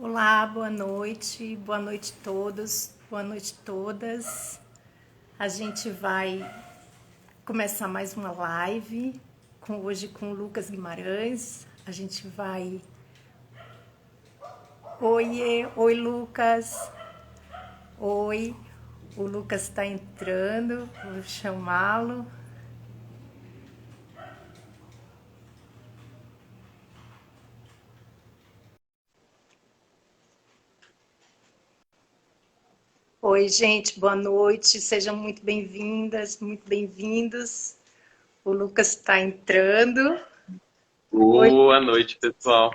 Olá, boa noite todos, boa noite todas. A gente vai começar mais uma live hoje com o Lucas Guimarães. A gente vai... Oi Lucas. Oi, o Lucas está entrando, vou chamá-lo. Oi, gente, boa noite, sejam muito bem-vindas, muito bem-vindos. O Lucas está entrando. Oi, Boa noite, pessoal.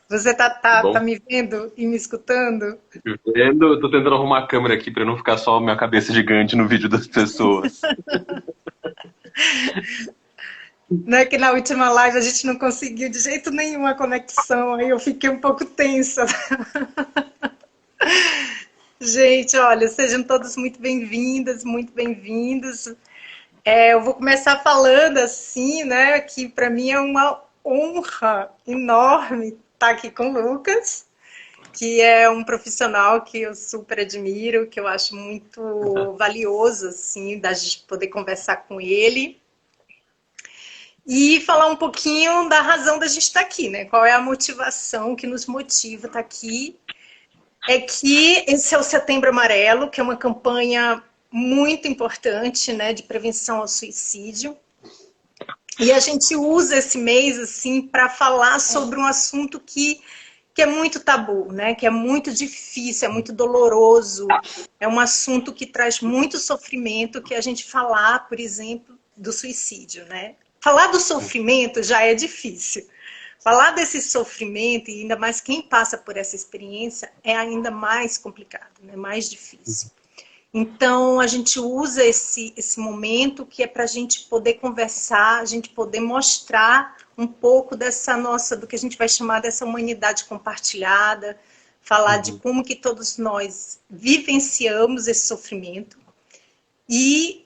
você tá, Tudo tá, tá bom? me vendo e me escutando? Me vendo? Eu tô tentando arrumar a câmera aqui pra não ficar só a minha cabeça gigante no vídeo das pessoas. Não é que na última live a gente não conseguiu de jeito nenhum a conexão, aí eu fiquei um pouco tensa. Gente, olha, sejam todos muito bem-vindas, muito bem-vindos. Eu vou começar falando assim, né, que para mim é uma honra enorme estar aqui com o Lucas, que é um profissional que eu super admiro, que eu acho muito valioso, assim, da gente poder conversar com ele. E falar um pouquinho da razão da gente estar aqui, né? Qual é a motivação que nos motiva a estar aqui? É que esse é o Setembro Amarelo, que é uma campanha muito importante, né, de prevenção ao suicídio. E a gente usa esse mês assim para falar sobre um assunto que é muito tabu, né? Que é muito difícil, é muito doloroso. É um assunto que traz muito sofrimento, que a gente falar, por exemplo, do suicídio, né? Falar do sofrimento já é difícil. Falar desse sofrimento, e ainda mais quem passa por essa experiência, é ainda mais complicado, né? Mais difícil. Então, a gente usa esse momento que é para a gente poder conversar, a gente poder mostrar um pouco dessa nossa, do que a gente vai chamar dessa humanidade compartilhada, falar de Uhum, como que todos nós vivenciamos esse sofrimento e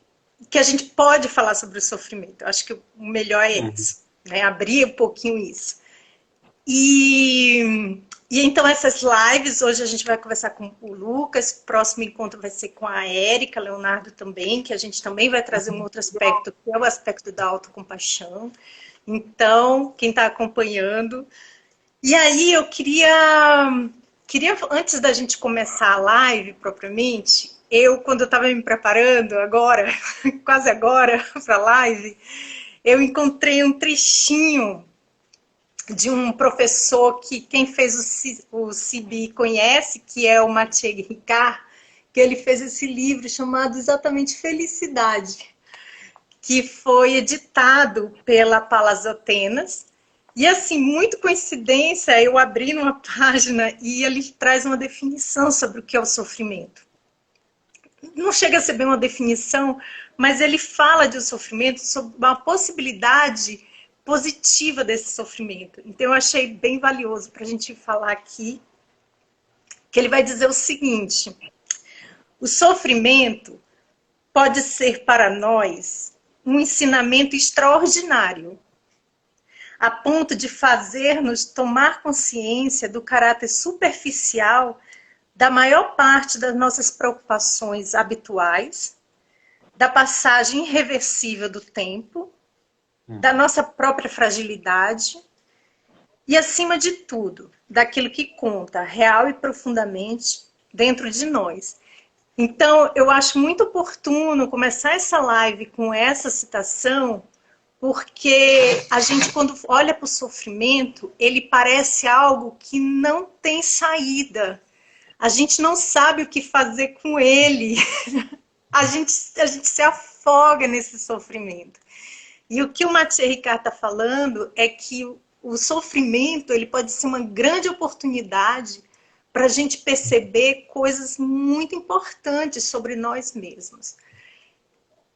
que a gente pode falar sobre o sofrimento. Eu acho que o melhor é uhum. isso, né? Abrir um pouquinho isso. E então essas lives, hoje a gente vai conversar com o Lucas, o próximo encontro vai ser com a Érica, Leonardo também, que a gente também vai trazer um outro aspecto, que é o aspecto da autocompaixão. Então, quem está acompanhando. E aí eu queria, antes da gente começar a live propriamente, quando eu estava me preparando agora, quase agora, para a live, eu encontrei um trechinho de um professor que quem fez o CIB conhece, que é o Mathieu Ricard, que ele fez esse livro chamado exatamente Felicidade, que foi editado pela Palas Atenas. E assim, muito coincidência, eu abri numa página e ele traz uma definição sobre o que é o sofrimento. Não chega a ser bem uma definição, mas ele fala de um sofrimento sobre uma possibilidade positiva desse sofrimento. Então eu achei bem valioso para a gente falar aqui, que ele vai dizer o seguinte: o sofrimento pode ser para nós um ensinamento extraordinário, a ponto de fazer-nos tomar consciência do caráter superficial da maior parte das nossas preocupações habituais, da passagem irreversível do tempo, da nossa própria fragilidade e, acima de tudo, daquilo que conta real e profundamente dentro de nós. Então, eu acho muito oportuno começar essa live com essa citação, porque a gente, quando olha para o sofrimento, ele parece algo que não tem saída. A gente não sabe o que fazer com ele. A gente se afoga nesse sofrimento. E o que o Mathieu Ricard está falando é que o sofrimento ele pode ser uma grande oportunidade para a gente perceber coisas muito importantes sobre nós mesmos.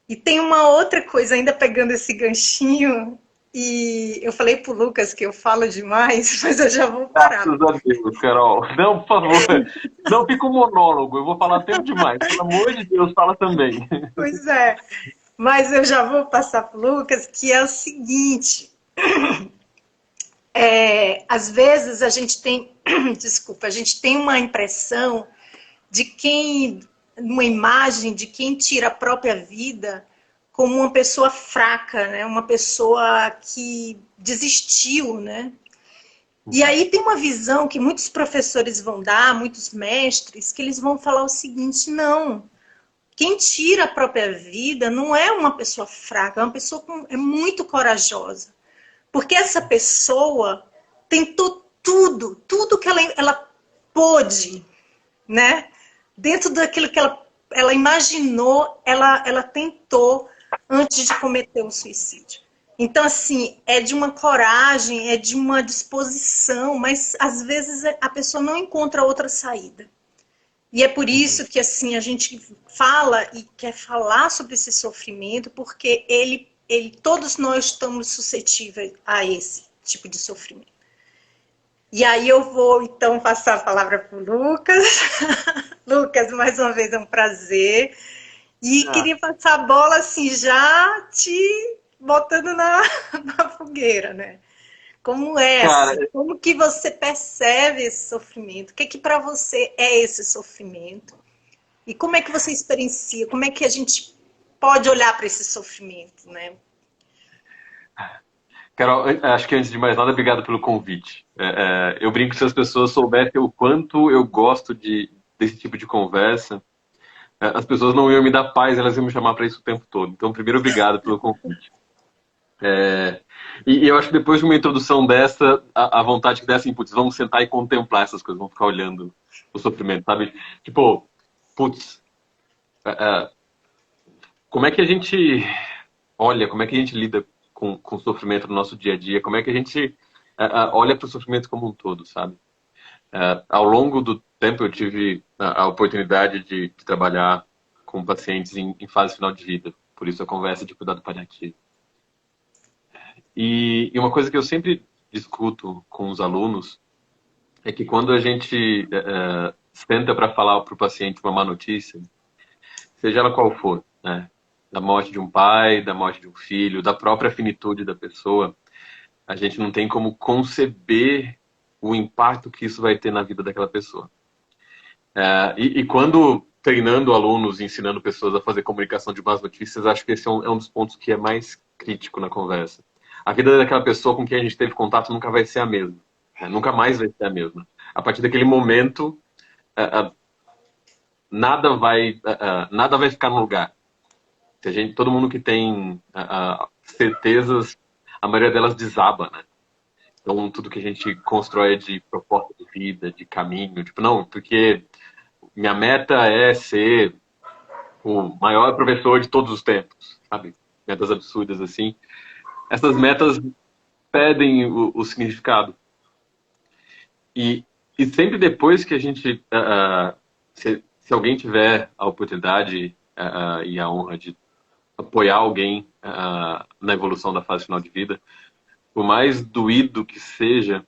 E tem uma outra coisa, ainda pegando esse ganchinho, e eu falei para o Lucas que eu falo demais, mas eu já vou parar. Graças a Deus, Carol. Não, por favor. Não fica um monólogo. Eu vou falar tempo demais. Pelo amor de Deus, fala também. Pois é, mas eu já vou passar para o Lucas, que é o seguinte, às vezes a gente tem desculpa, a gente tem uma impressão de quem, uma imagem de quem tira a própria vida como uma pessoa fraca, né? Uma pessoa que desistiu, né? E aí tem uma visão que muitos professores vão dar, muitos mestres, que eles vão falar o seguinte: não, quem tira a própria vida não é uma pessoa fraca, é uma pessoa é muito corajosa. Porque essa pessoa tentou tudo que ela pôde, né? Dentro daquilo que ela imaginou, ela tentou antes de cometer o suicídio. Então, assim, é de uma coragem, é de uma disposição, mas às vezes a pessoa não encontra outra saída. E é por isso que, assim, a gente fala e quer falar sobre esse sofrimento, porque todos nós estamos suscetíveis a esse tipo de sofrimento. E aí eu vou, então, passar a palavra para o Lucas. Lucas, mais uma vez é um prazer. E queria passar a bola, assim, já te botando na fogueira, né? Como é, Cara, assim, como que você percebe esse sofrimento? O que para você é esse sofrimento? E como é que você experiencia? Como é que a gente pode olhar para esse sofrimento, né? Carol, acho que antes de mais nada, obrigado pelo convite. Eu brinco que se as pessoas soubessem o quanto eu gosto desse tipo de conversa, as pessoas não iam me dar paz, elas iam me chamar para isso o tempo todo. Então, primeiro, obrigado pelo convite. E eu acho que depois de uma introdução dessa, a vontade que der assim, putz, vamos sentar e contemplar essas coisas, vamos ficar olhando o sofrimento, sabe? Tipo, putz, como é que a gente olha, como é que a gente lida com o sofrimento no nosso dia a dia, como é que a gente olha para o sofrimento como um todo, sabe? Ao longo do tempo eu tive a oportunidade de trabalhar com pacientes em fase final de vida, por isso a conversa de cuidado paliativo. E uma coisa que eu sempre discuto com os alunos é que quando a gente senta para falar para o paciente uma má notícia, seja ela qual for, né? Da morte de um pai, da morte de um filho, da própria finitude da pessoa, a gente não tem como conceber o impacto que isso vai ter na vida daquela pessoa. E quando treinando alunos, ensinando pessoas a fazer comunicação de más notícias, acho que esse é um dos pontos que é mais crítico na conversa. A vida daquela pessoa com quem a gente teve contato nunca vai ser a mesma. Né? Nunca mais vai ser a mesma. A partir daquele momento, nada vai ficar no lugar. Todo mundo que tem certezas, a maioria delas desaba, né? Então, tudo que a gente constrói é de proposta de vida, de caminho. Tipo, não, porque minha meta é ser o maior professor de todos os tempos, sabe? Metas absurdas, assim. Essas metas perdem o significado. E sempre depois que a gente... se alguém tiver a oportunidade e a honra de apoiar alguém na evolução da fase final de vida, por mais doído que seja,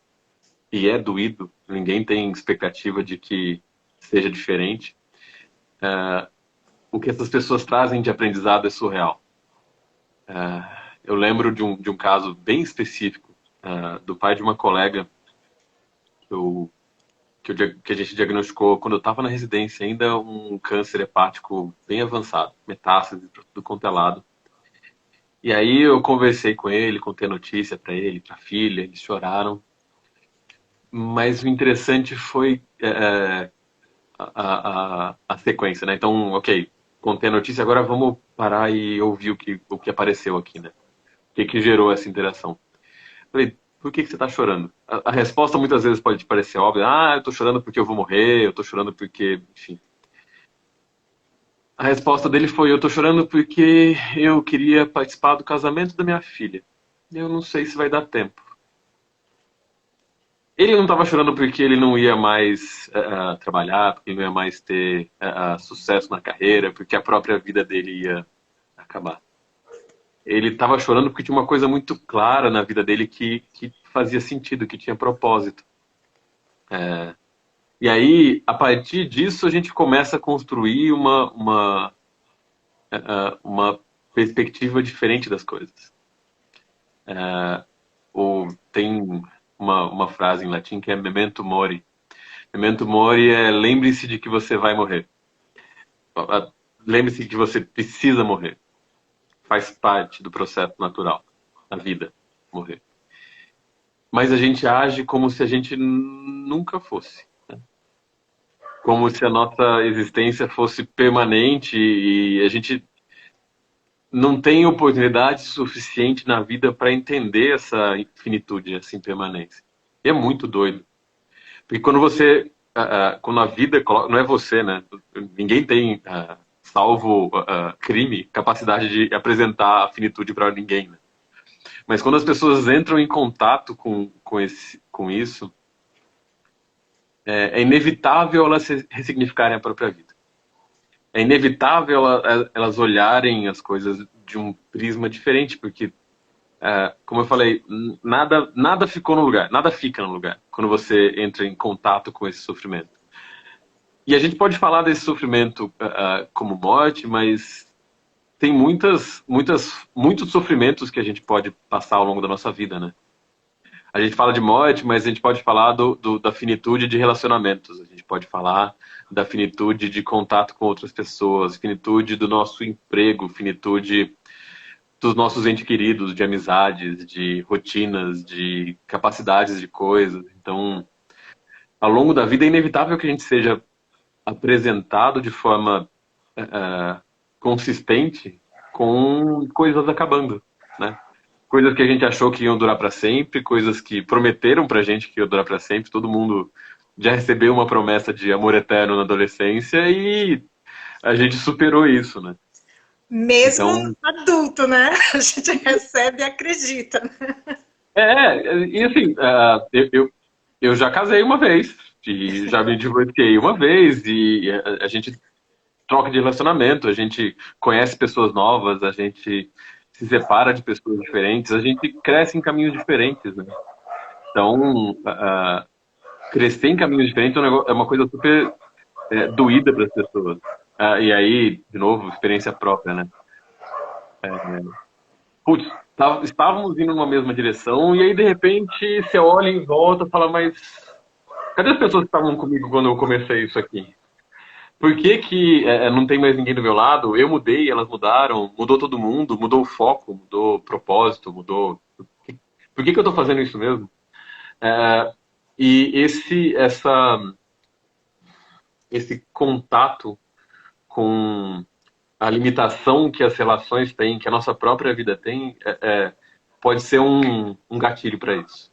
e é doído, ninguém tem expectativa de que seja diferente, o que essas pessoas trazem de aprendizado é surreal. Eu lembro de um caso bem específico do pai de uma colega que a gente diagnosticou quando eu estava na residência, ainda um câncer hepático bem avançado, metástase para tudo quanto é lado. E aí eu conversei com ele, contei a notícia para ele, para a filha, eles choraram. Mas o interessante foi a sequência, né? Então, ok, contei a notícia, agora vamos parar e ouvir o que apareceu aqui, né? O que gerou essa interação. Falei, por que você está chorando? A resposta muitas vezes pode parecer óbvia. Eu estou chorando porque eu vou morrer, eu estou chorando porque... Enfim. A resposta dele foi, eu estou chorando porque eu queria participar do casamento da minha filha. Eu não sei se vai dar tempo. Ele não estava chorando porque ele não ia mais trabalhar, porque ele não ia mais ter sucesso na carreira, porque a própria vida dele ia acabar. Ele estava chorando porque tinha uma coisa muito clara na vida dele que fazia sentido, que tinha propósito. E aí, a partir disso, a gente começa a construir uma perspectiva diferente das coisas. Tem uma frase em latim que é memento mori, Memento mori é lembre-se de que você vai morrer. Lembre-se de que você precisa morrer. Faz parte do processo natural da vida, morrer. Mas a gente age como se a gente nunca fosse. Né? Como se a nossa existência fosse permanente e a gente não tem oportunidade suficiente na vida para entender essa infinitude, essa impermanência. E é muito doido. Porque quando você, quando a vida, não é você, né? Ninguém tem, salvo crime, capacidade de apresentar a finitude para ninguém, né? Mas quando as pessoas entram em contato com isso, é inevitável elas ressignificarem a própria vida. É inevitável elas olharem as coisas de um prisma diferente, porque, como eu falei, nada ficou no lugar, nada fica no lugar quando você entra em contato com esse sofrimento. E a gente pode falar desse sofrimento como morte, mas tem muitos sofrimentos que a gente pode passar ao longo da nossa vida, né? A gente fala de morte, mas a gente pode falar da finitude de relacionamentos. A gente pode falar da finitude de contato com outras pessoas, finitude do nosso emprego, finitude dos nossos entes queridos, de amizades, de rotinas, de capacidades de coisas. Então, ao longo da vida é inevitável que a gente seja apresentado de forma consistente com coisas acabando, né? Coisas que a gente achou que iam durar para sempre, coisas que prometeram pra gente que iam durar para sempre. Todo mundo já recebeu uma promessa de amor eterno na adolescência e a gente superou isso, né? Mesmo Então, adulto, né? A gente recebe e acredita. e assim, eu já casei uma vez, e já me divorciei uma vez, e a gente troca de relacionamento, a gente conhece pessoas novas, a gente se separa de pessoas diferentes, a gente cresce em caminhos diferentes, né? Então, crescer em caminhos diferentes é uma coisa super doída para as pessoas. E aí, de novo, experiência própria, né? Putz, estávamos indo numa mesma direção e aí, de repente, você olha em volta e fala, mas cadê as pessoas que estavam comigo quando eu comecei isso aqui? Por que que não tem mais ninguém do meu lado? Eu mudei, elas mudaram, mudou todo mundo, mudou o foco, mudou o propósito, mudou... Por que que eu estou fazendo isso mesmo? E esse contato com a limitação que as relações têm, que a nossa própria vida tem, pode ser um gatilho para isso.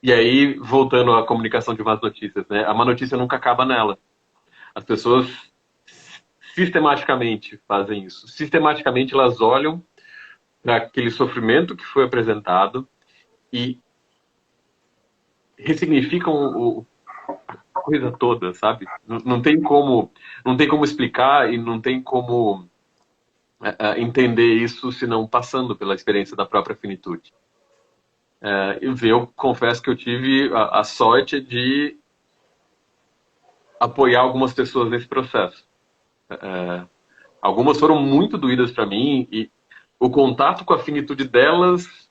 E aí, voltando à comunicação de más notícias, né? A má notícia nunca acaba nela. As pessoas sistematicamente fazem isso. Sistematicamente elas olham para aquele sofrimento que foi apresentado e ressignificam a coisa toda, sabe? Não tem como explicar e não tem como entender isso se não passando pela experiência da própria finitude. Eu confesso que eu tive a sorte de apoiar algumas pessoas nesse processo. Algumas foram muito doídas para mim e o contato com a finitude delas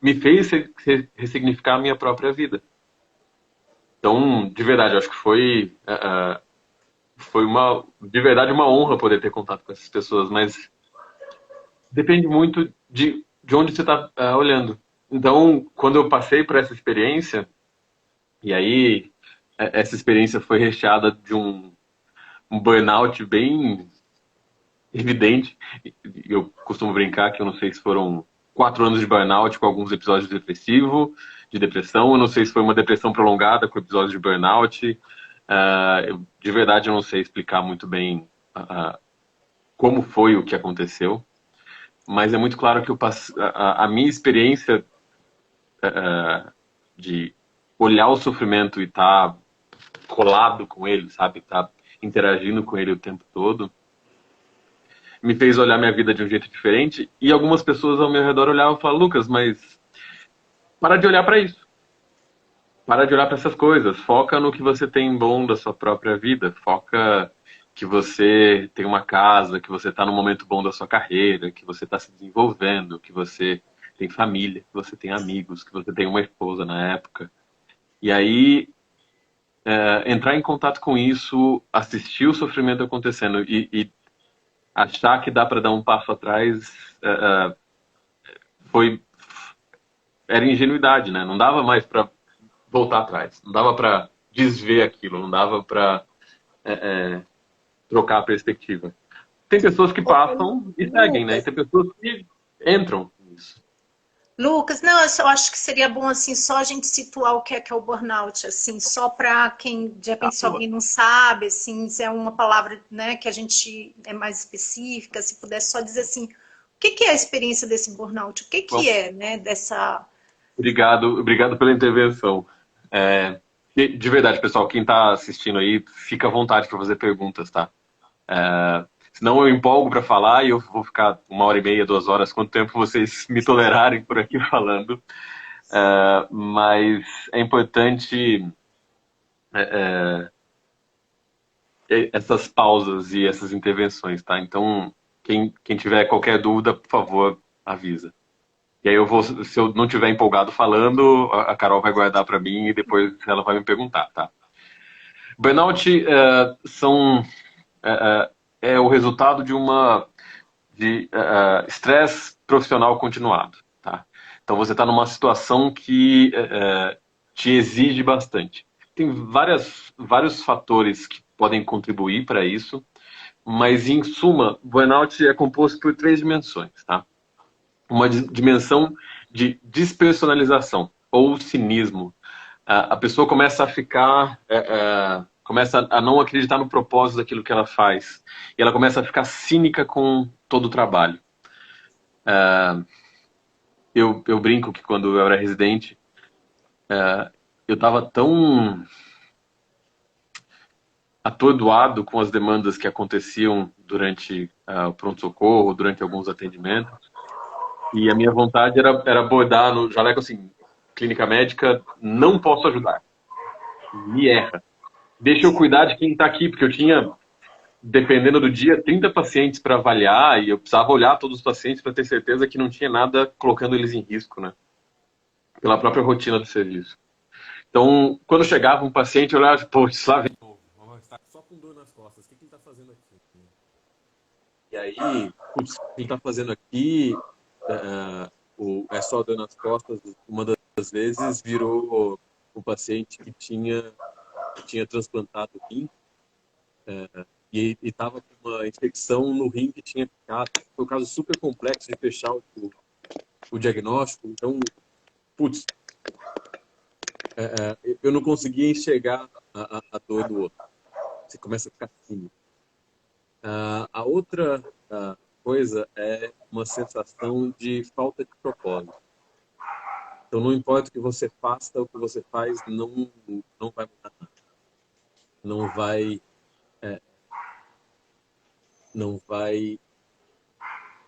me fez ressignificar a minha própria vida. Então, de verdade, eu acho que foi de verdade uma honra poder ter contato com essas pessoas, mas depende muito de onde você está olhando. Então, quando eu passei por essa experiência, e aí essa experiência foi recheada de um burnout bem evidente. Eu costumo brincar que eu não sei se foram 4 anos de burnout com alguns episódios de depressão. Eu não sei se foi uma depressão prolongada com episódios de burnout. De verdade, eu não sei explicar muito bem como foi o que aconteceu. Mas é muito claro que a minha experiência de olhar o sofrimento e estar colado com ele, sabe? Estar interagindo com ele o tempo todo, me fez olhar minha vida de um jeito diferente. E algumas pessoas ao meu redor olhavam e falavam, Lucas, mas para de olhar para isso. Para de olhar para essas coisas. Foca no que você tem bom da sua própria vida. Foca que você tem uma casa, que você está no momento bom da sua carreira, que você está se desenvolvendo, que você tem família, que você tem amigos, que você tem uma esposa na época. E aí entrar em contato com isso, assistir o sofrimento acontecendo e achar que dá para dar um passo atrás, foi era ingenuidade, né? Não dava mais para voltar atrás, não dava para desver aquilo, não dava para trocar a perspectiva. Tem pessoas que passam e seguem, né? E Lucas, tem pessoas que entram nisso. Lucas, não, eu acho que seria bom assim só a gente situar o que é o burnout, assim, só para quem de Ah, repente se boa. alguém não sabe, assim, se é uma palavra, né, que a gente é mais específica, se pudesse só dizer assim, o que que é a experiência desse burnout? O que Bom, que é, né, dessa. obrigado pela intervenção. De verdade, pessoal, quem está assistindo aí, fica à vontade para fazer perguntas, tá? Senão eu empolgo para falar e eu vou ficar 1h30, 2 horas, quanto tempo vocês me tolerarem por aqui falando. Mas é importante essas pausas e essas intervenções, tá? Então, quem tiver qualquer dúvida, por favor, avisa. E aí eu vou, se eu não tiver empolgado falando, a Carol vai guardar para mim e depois ela vai me perguntar, tá? Burnout é o resultado de estresse profissional continuado, tá? Então você está numa situação que te exige bastante. Tem vários fatores que podem contribuir para isso, mas em suma, burnout é composto por 3 dimensões, tá? Uma dimensão de despersonalização ou cinismo. A pessoa começa a ficar, começa a não acreditar no propósito daquilo que ela faz. E ela começa a ficar cínica com todo o trabalho. Eu brinco que quando eu era residente, eu estava tão atordoado com as demandas que aconteciam durante o pronto-socorro, durante alguns atendimentos, e a minha vontade era abordar no jaleco assim, clínica médica, não posso ajudar, me erra. Deixa eu cuidar de quem está aqui, porque eu tinha, dependendo do dia, 30 pacientes para avaliar e eu precisava olhar todos os pacientes para ter certeza que não tinha nada colocando eles em risco, né? Pela própria rotina do serviço. Então, quando chegava um paciente, eu olhava, pô, lá vem. Está só com dor nas costas, o que ele está fazendo aqui? E aí, putz, o que ele está fazendo aqui é só dor nas costas. Uma das vezes virou um paciente que tinha transplantado rim e estava com uma infecção no rim que tinha ficado. Foi um caso super complexo de fechar o diagnóstico. Então, putz, eu não conseguia enxergar a dor do outro. Você começa a ficar assim. A outra coisa é uma sensação de falta de propósito. Então, não importa o que você faça, o que você faz não vai mudar nada. Não vai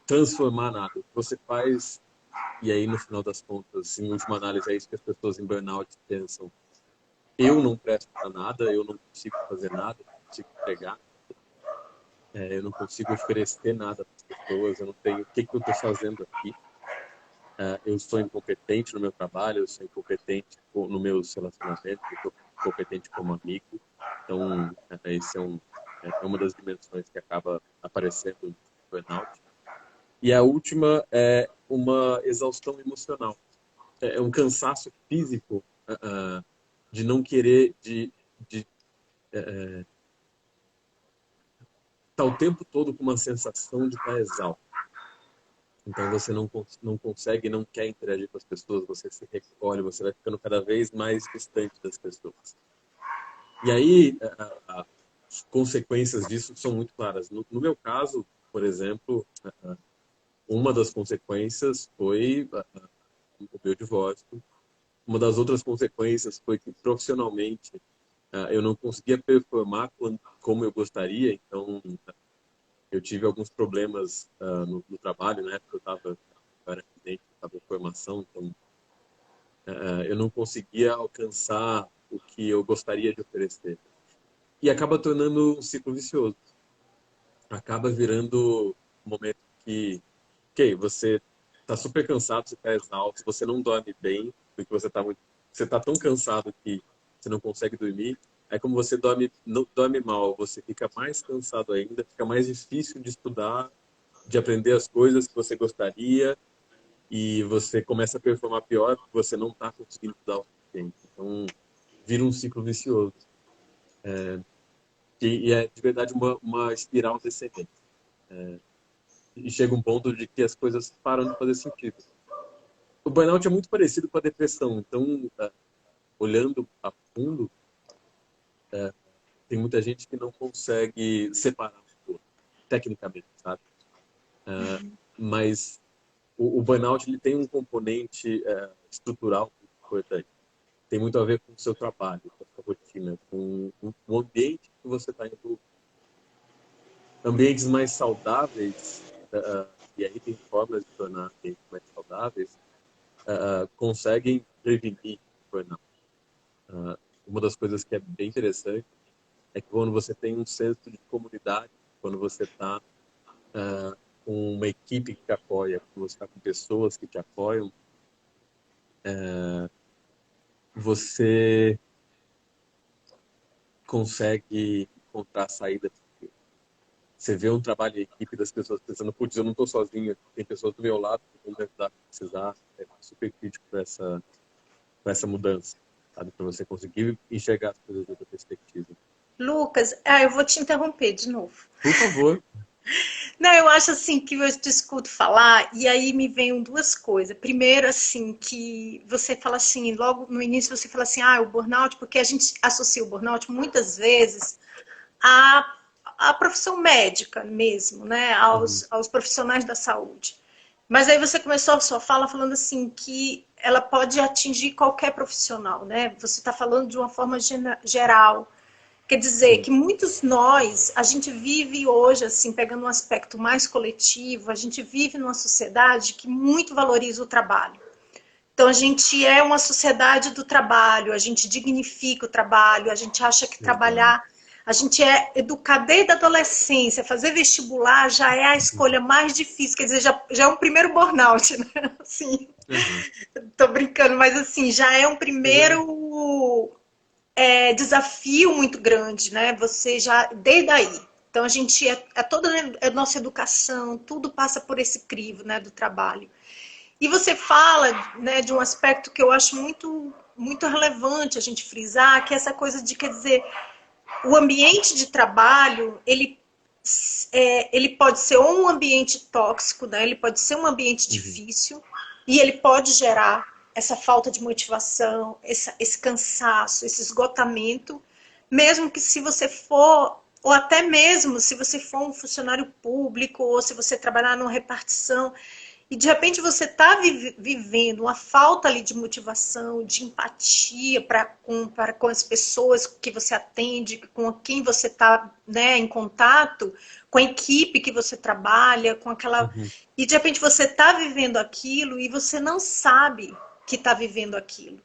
transformar nada. O que você faz, e aí no final das contas, em última análise, é isso que as pessoas em burnout pensam. Eu não presto para nada, eu não consigo fazer nada, eu não consigo entregar, eu não consigo oferecer nada para as pessoas, eu não tenho o que eu estou fazendo aqui. Eu sou incompetente no meu trabalho, eu sou incompetente no meus relacionamentos, eu sou incompetente como amigo. Então, esse é uma das dimensões que acaba aparecendo no burnout. E a última é uma exaustão emocional. É um cansaço físico de não querer, de estar o tempo todo com uma sensação de estar exausto. Então você não consegue, não quer interagir com as pessoas, você se recolhe, você vai ficando cada vez mais distante das pessoas. E aí as consequências disso são muito claras. No meu caso, por exemplo, uma das consequências foi o meu divórcio. Uma das outras consequências foi que profissionalmente eu não conseguia performar como eu gostaria, então eu tive alguns problemas no trabalho, né? Porque eu era residente, estava em formação, então eu não conseguia alcançar o que eu gostaria de oferecer. E acaba tornando um ciclo vicioso. Acaba virando um momento que, ok, você está super cansado, você está exausto, você não dorme bem, porque você está tão cansado que você não consegue dormir. Aí como você dorme, não, dorme mal, você fica mais cansado ainda, fica mais difícil de estudar, de aprender as coisas que você gostaria, e você começa a performar pior porque você não está conseguindo estudar o suficiente. Então, vira um ciclo vicioso. E é, de verdade, uma espiral descendente. E chega um ponto de que as coisas param de fazer sentido. O burnout é muito parecido com a depressão. Então, olhando a fundo, tem muita gente que não consegue separar um pouco, tecnicamente, sabe? Mas o burnout ele tem um componente estrutural muito importante. Tem muito a ver com o seu trabalho, com a sua rotina, com o ambiente que você está indo. Ambientes mais saudáveis, e aí tem formas de tornar ambientes mais saudáveis, conseguem prevenir burnout. Uma das coisas que é bem interessante é que quando você tem um senso de comunidade, quando você está com uma equipe que te apoia, quando você está com pessoas que te apoiam, você consegue encontrar saída. Você vê um trabalho em equipe das pessoas pensando, putz, eu não estou sozinho, tem pessoas do meu lado que vão me ajudar se precisar. É super crítico para essa mudança, sabe? Para você conseguir enxergar as coisas de outra perspectiva. Lucas, eu vou te interromper de novo. Por favor. Não, eu acho assim que eu te escuto falar e aí me vêm duas coisas. Primeiro, assim, que você fala assim, logo no início você fala assim, o burnout, porque a gente associa o burnout muitas vezes à, à profissão médica mesmo, né? Uhum. Aos profissionais da saúde. Mas aí você começou a sua fala falando assim que ela pode atingir qualquer profissional, né? Você está falando de uma forma geral. Quer dizer Sim. que muitos nós, a gente vive hoje, assim, pegando um aspecto mais coletivo, a gente vive numa sociedade que muito valoriza o trabalho. Então, a gente é uma sociedade do trabalho, a gente dignifica o trabalho, a gente acha que Exato. trabalhar. A gente é educado desde a adolescência, fazer vestibular já é a Uhum. escolha mais difícil, quer dizer, já é um primeiro burnout, né? Assim, Uhum. tô brincando, mas assim, já é um Mas é. primeiro desafio muito grande, né? Você já, desde aí. Então, a gente, toda a nossa educação, tudo passa por esse crivo, né, do trabalho. E você fala, né, de um aspecto que eu acho muito relevante a gente frisar, que é essa coisa de, quer dizer, o ambiente de trabalho, ele pode ser ou um ambiente tóxico, né? Ele pode ser um ambiente Uhum. difícil e ele pode gerar essa falta de motivação, esse cansaço, esse esgotamento, mesmo que se você for, ou até mesmo se você for um funcionário público, ou se você trabalhar numa repartição, e de repente você está vivendo uma falta ali de motivação, de empatia com as pessoas que você atende, com quem você está, né, em contato, com a equipe que você trabalha, com aquela. Uhum. E de repente você está vivendo aquilo e você não sabe que está vivendo aquilo.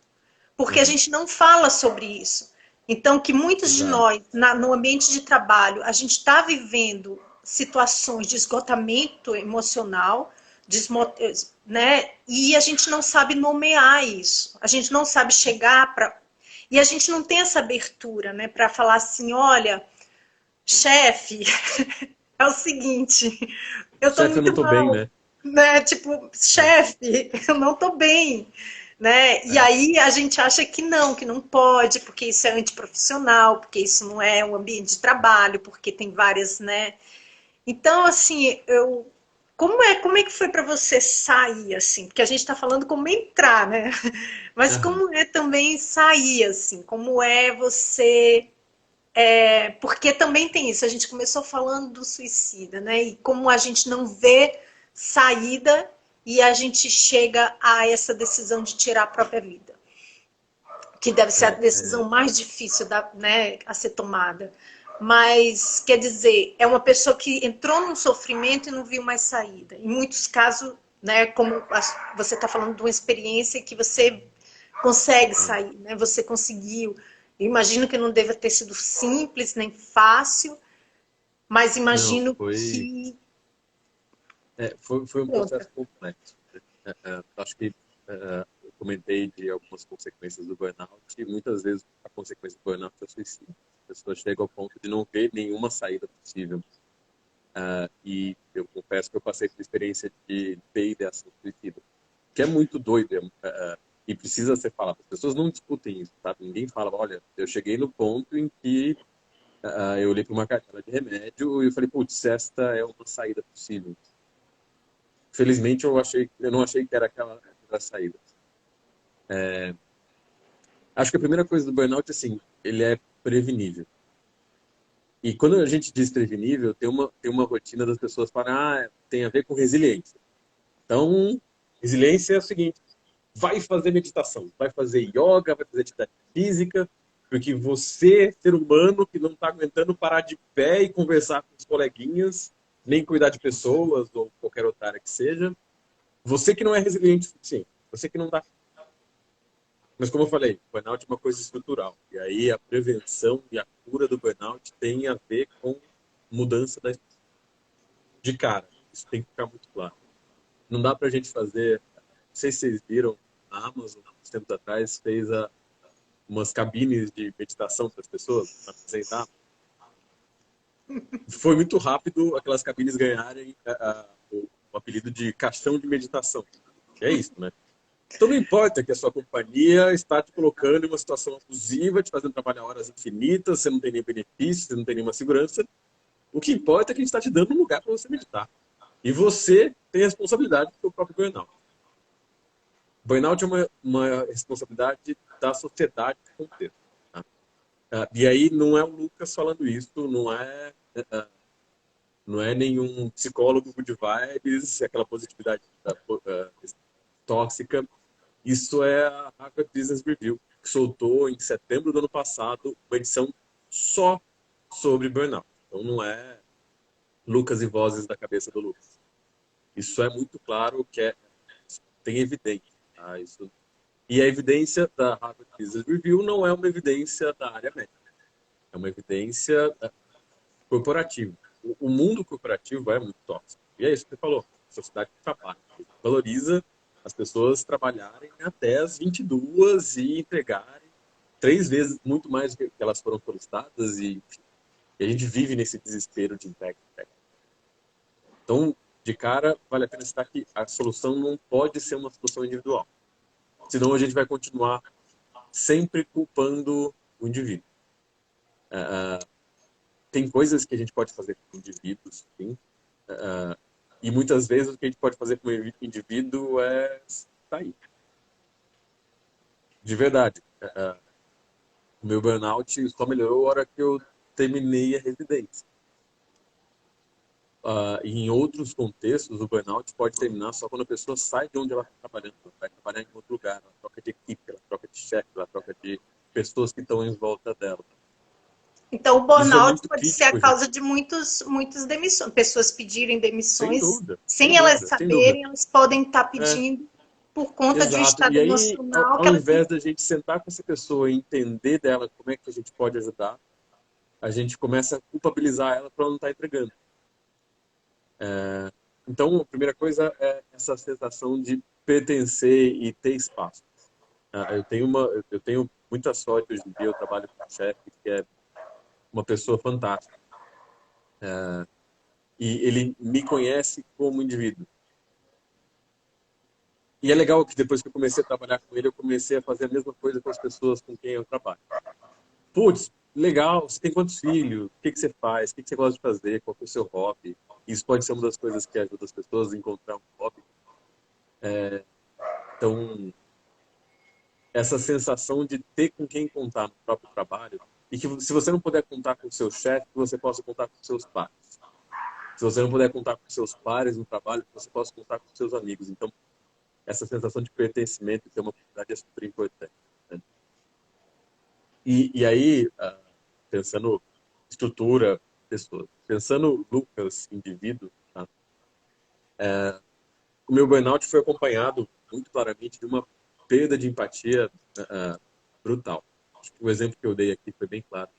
Porque a Uhum. gente não fala sobre isso. Então, que muitos de Exato. nós, no ambiente de trabalho, a gente está vivendo situações de esgotamento emocional, né? E a gente não sabe nomear isso. A gente não sabe chegar para. E a gente não tem essa abertura, né? Para falar assim: olha, chefe, é o seguinte, eu estou Chefe, eu não muito tô bem, mal, né? né? Tipo, É. chefe, eu não estou bem, né? E É. aí a gente acha que não pode, porque isso é antiprofissional, porque isso não é um ambiente de trabalho, porque tem várias, né? Então, assim, como é que foi para você sair assim? Porque a gente está falando como entrar, né? Mas Aham. como é também sair assim? Como é você porque também tem isso, a gente começou falando do suicida, né? E como a gente não vê saída e a gente chega a essa decisão de tirar a própria vida, que deve ser a decisão mais difícil né, a ser tomada. Mas, quer dizer, é uma pessoa que entrou num sofrimento e não viu mais saída. Em muitos casos, né, como você está falando de uma experiência que você consegue É. sair, né? Você conseguiu. Eu imagino que não deva ter sido simples nem fácil, mas Não, imagino foi, que foi um conta. processo complexo. Acho que comentei de algumas consequências do burnout, e muitas vezes a consequência do burnout é o suicídio. A pessoa chega ao ponto de não ver nenhuma saída possível. E eu confesso que eu passei por experiência de ter ideação suicida, que é muito doido, e precisa ser falado. As pessoas não discutem isso, tá? Ninguém fala, olha, eu cheguei no ponto em que eu olhei para uma cartela de remédio e eu falei, putz, esta é uma saída possível. Felizmente eu não achei que era aquela a saída. Acho que a primeira coisa do burnout, assim, ele é prevenível. E quando a gente diz prevenível, tem uma rotina das pessoas falarem, tem a ver com resiliência. Então, resiliência é o seguinte, vai fazer meditação, vai fazer yoga, vai fazer atividade física, porque você, ser humano, que não está aguentando parar de pé e conversar com os coleguinhas, nem cuidar de pessoas ou qualquer outra área que seja, você que não é resiliente o suficiente, você que não dá. Mas como eu falei, o burnout é uma coisa estrutural. E aí a prevenção e a cura do burnout tem a ver com mudança de cara. Isso tem que ficar muito claro. Não dá para a gente fazer... Não sei se vocês viram, a Amazon, uns tempos atrás, fez umas cabines de meditação para as pessoas para apresentar. Foi muito rápido aquelas cabines ganharem o apelido de caixão de meditação. É isso, né? Então não importa que a sua companhia está te colocando em uma situação abusiva, te fazendo trabalhar horas infinitas, você não tem nem benefício, você não tem nenhuma segurança. O que importa é que a gente está te dando um lugar para você meditar. E você tem a responsabilidade do seu próprio burnout. Burnout é uma responsabilidade da sociedade como contexto. Tá? E aí não é o Lucas falando isso, não é nenhum psicólogo good vibes, aquela positividade tóxica. Isso é a Harvard Business Review, que soltou em setembro do ano passado uma edição só sobre burnout. Então não é Lucas e vozes da cabeça do Lucas. Isso é muito claro que tem evidência. Tá? E a evidência da Harvard Business Review não é uma evidência da área médica. É uma evidência corporativa. O mundo corporativo é muito tóxico. E é isso que você falou. A sociedade de trabalho valoriza as pessoas trabalharem até as 22 e entregarem 3 vezes muito mais do que elas foram solicitadas e a gente vive nesse desespero de entrega. Então, de cara, vale a pena citar que a solução não pode ser uma solução individual. Senão a gente vai continuar sempre culpando o indivíduo. Tem coisas que a gente pode fazer com indivíduos, sim. E muitas vezes o que a gente pode fazer com o indivíduo é sair. De verdade. O meu burnout só melhorou a hora que eu terminei a residência. E em outros contextos, o burnout pode terminar só quando a pessoa sai de onde ela está trabalhando. Ela vai trabalhar em outro lugar, ela troca de equipe, ela troca de chefe, ela troca de pessoas que estão em volta dela. Então, o Isso é burnout muito pode ser a crítico, gente. causa de muitas demissões. Pessoas pedirem Sem demissões dúvida, sem sem elas dúvida, sem dúvida. saberem, elas podem estar pedindo por conta de um Exato. estado E aí, emocional que ao elas invés da gente sentar com essa pessoa e entender dela como é que a gente pode ajudar, a gente começa a culpabilizar ela por ela não estar entregando. Então, a primeira coisa é essa sensação de pertencer e ter espaço. Eu tenho muita sorte hoje em dia, eu trabalho com um chefe que é uma pessoa fantástica. E ele me conhece como indivíduo. E é legal que depois que eu comecei a trabalhar com ele, eu comecei a fazer a mesma coisa com as pessoas com quem eu trabalho. Putz, legal, você tem quantos filhos? O que você faz? O que você gosta de fazer? Qual é o seu hobby? Isso pode ser uma das coisas que ajuda as pessoas a encontrar um hobby. Então, essa sensação de ter com quem contar no próprio trabalho e que se você não puder contar com o seu chefe, você possa contar com seus pares. Se você não puder contar com seus pares no trabalho, você possa contar com seus amigos. Então, essa sensação de pertencimento e ter uma comunidade é super importante. Né? E aí, pensando estrutura, pessoas, pensando Lucas, indivíduo, tá? O meu burnout foi acompanhado muito claramente de uma perda de empatia brutal. Acho que o exemplo que eu dei aqui foi bem claro.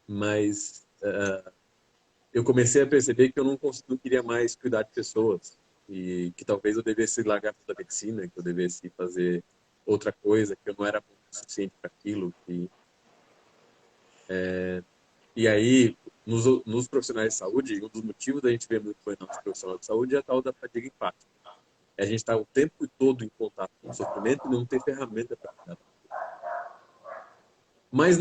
Mas eu comecei a perceber que eu não queria mais cuidar de pessoas. e que talvez eu devesse largar toda a medicina, que eu devesse fazer outra coisa, que eu não era bom o suficiente para aquilo. E aí, nos profissionais de saúde, um dos motivos da gente ver muito burnout profissional de saúde é a tal da fadiga empática. É a gente estar o tempo todo em contato com o sofrimento e não ter ferramenta para cuidar. Mas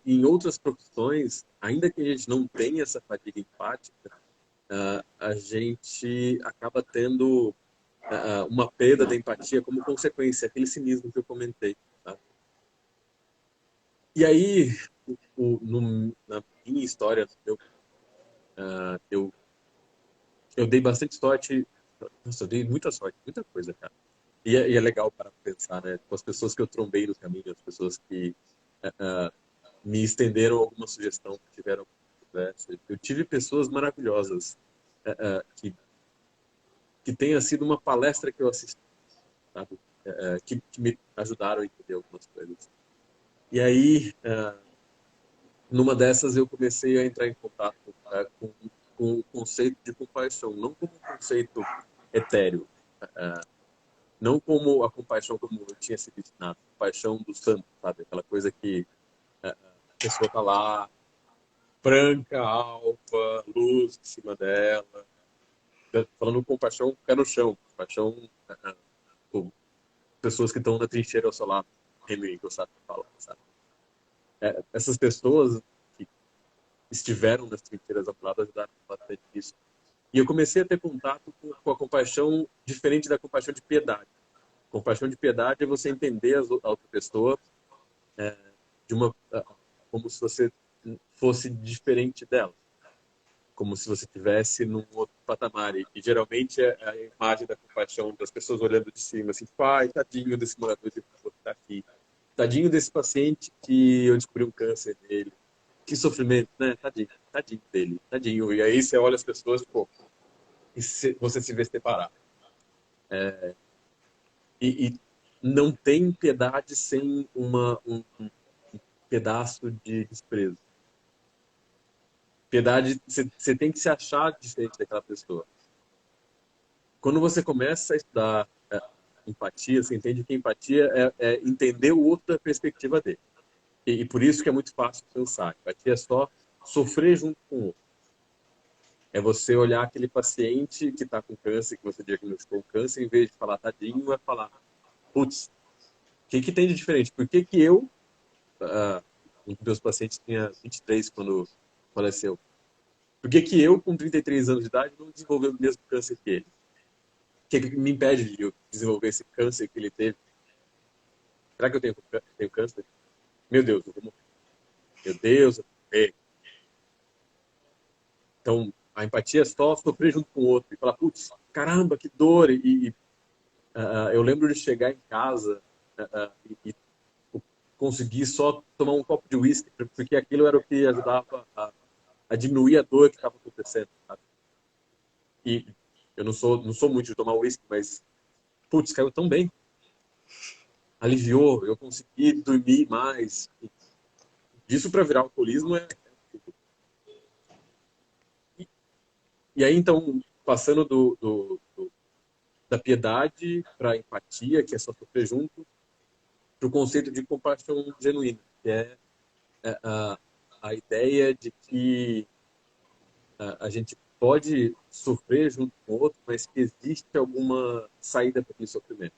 em outras profissões, ainda que a gente não tenha essa fadiga empática, a gente acaba tendo uma perda da empatia como consequência, aquele cinismo que eu comentei. Tá? E aí, na minha história, eu, eu dei bastante sorte. Nossa, eu dei muita sorte, muita coisa, cara. E é legal para pensar, né? Com as pessoas que eu trombei no caminho, as pessoas que me estenderam alguma sugestão, que tiveram conversa. Eu tive pessoas maravilhosas que tenha sido uma palestra que eu assisti, sabe? Que me ajudaram a entender algumas coisas. E aí, numa dessas, eu comecei a entrar em contato com o conceito de compaixão, não como um conceito etéreo, não como a compaixão como eu tinha sido ensinado, a compaixão do santo, sabe? Aquela coisa que a pessoa tá lá, branca, alva, luz em cima dela, falando compaixão pé no chão, compaixão com pessoas que estão na trincheira ao seu lado, Henry Gossato fala, sabe? Essas pessoas que estiveram nas trincheiras ao lado ajudaram bastante isso. E eu comecei a ter contato com a compaixão diferente da compaixão de piedade. Compaixão de piedade é você entender a outra pessoa de uma como se você fosse diferente dela, como se você estivesse num outro patamar. E geralmente é a imagem da compaixão das pessoas olhando de cima, assim, pai, tadinho desse morador de rua que está aqui, tadinho desse paciente que eu descobri um câncer nele, que sofrimento, né? Tadinho, tadinho dele, tadinho. E aí você olha as pessoas, pô, e você se vê separar. E não tem piedade sem um pedaço de desprezo. Piedade, você tem que se achar diferente daquela pessoa. Quando você começa a estudar empatia, você entende que empatia é entender o outro da perspectiva dele. E por isso que é muito fácil pensar. Empatia é só sofrer junto com o outro. É você olhar aquele paciente que está com câncer, que você diagnosticou câncer, em vez de falar tadinho, é falar, putz, o que tem de diferente? Por que eu, um dos meus pacientes tinha 23 quando faleceu, por que eu, com 33 anos de idade, não desenvolvi o mesmo câncer que ele? O que me impede de eu desenvolver esse câncer que ele teve? Será que eu tenho câncer? Meu Deus, eu vou morrer. Meu Deus, eu vou morrer. Então, a empatia é só sofrer junto com o outro e falar, putz, caramba, que dor. Eu lembro de chegar em casa e conseguir só tomar um copo de uísque, porque aquilo era o que ajudava a diminuir a dor que estava acontecendo. Sabe? E eu não sou muito de tomar uísque, mas, putz, caiu tão bem. Aliviou, eu consegui dormir mais. Disso para virar alcoolismo E aí, então, passando da piedade para a empatia, que é só sofrer junto, para o conceito de compaixão genuína, que é a ideia de que a gente pode sofrer junto com o outro, mas que existe alguma saída para aquele sofrimento.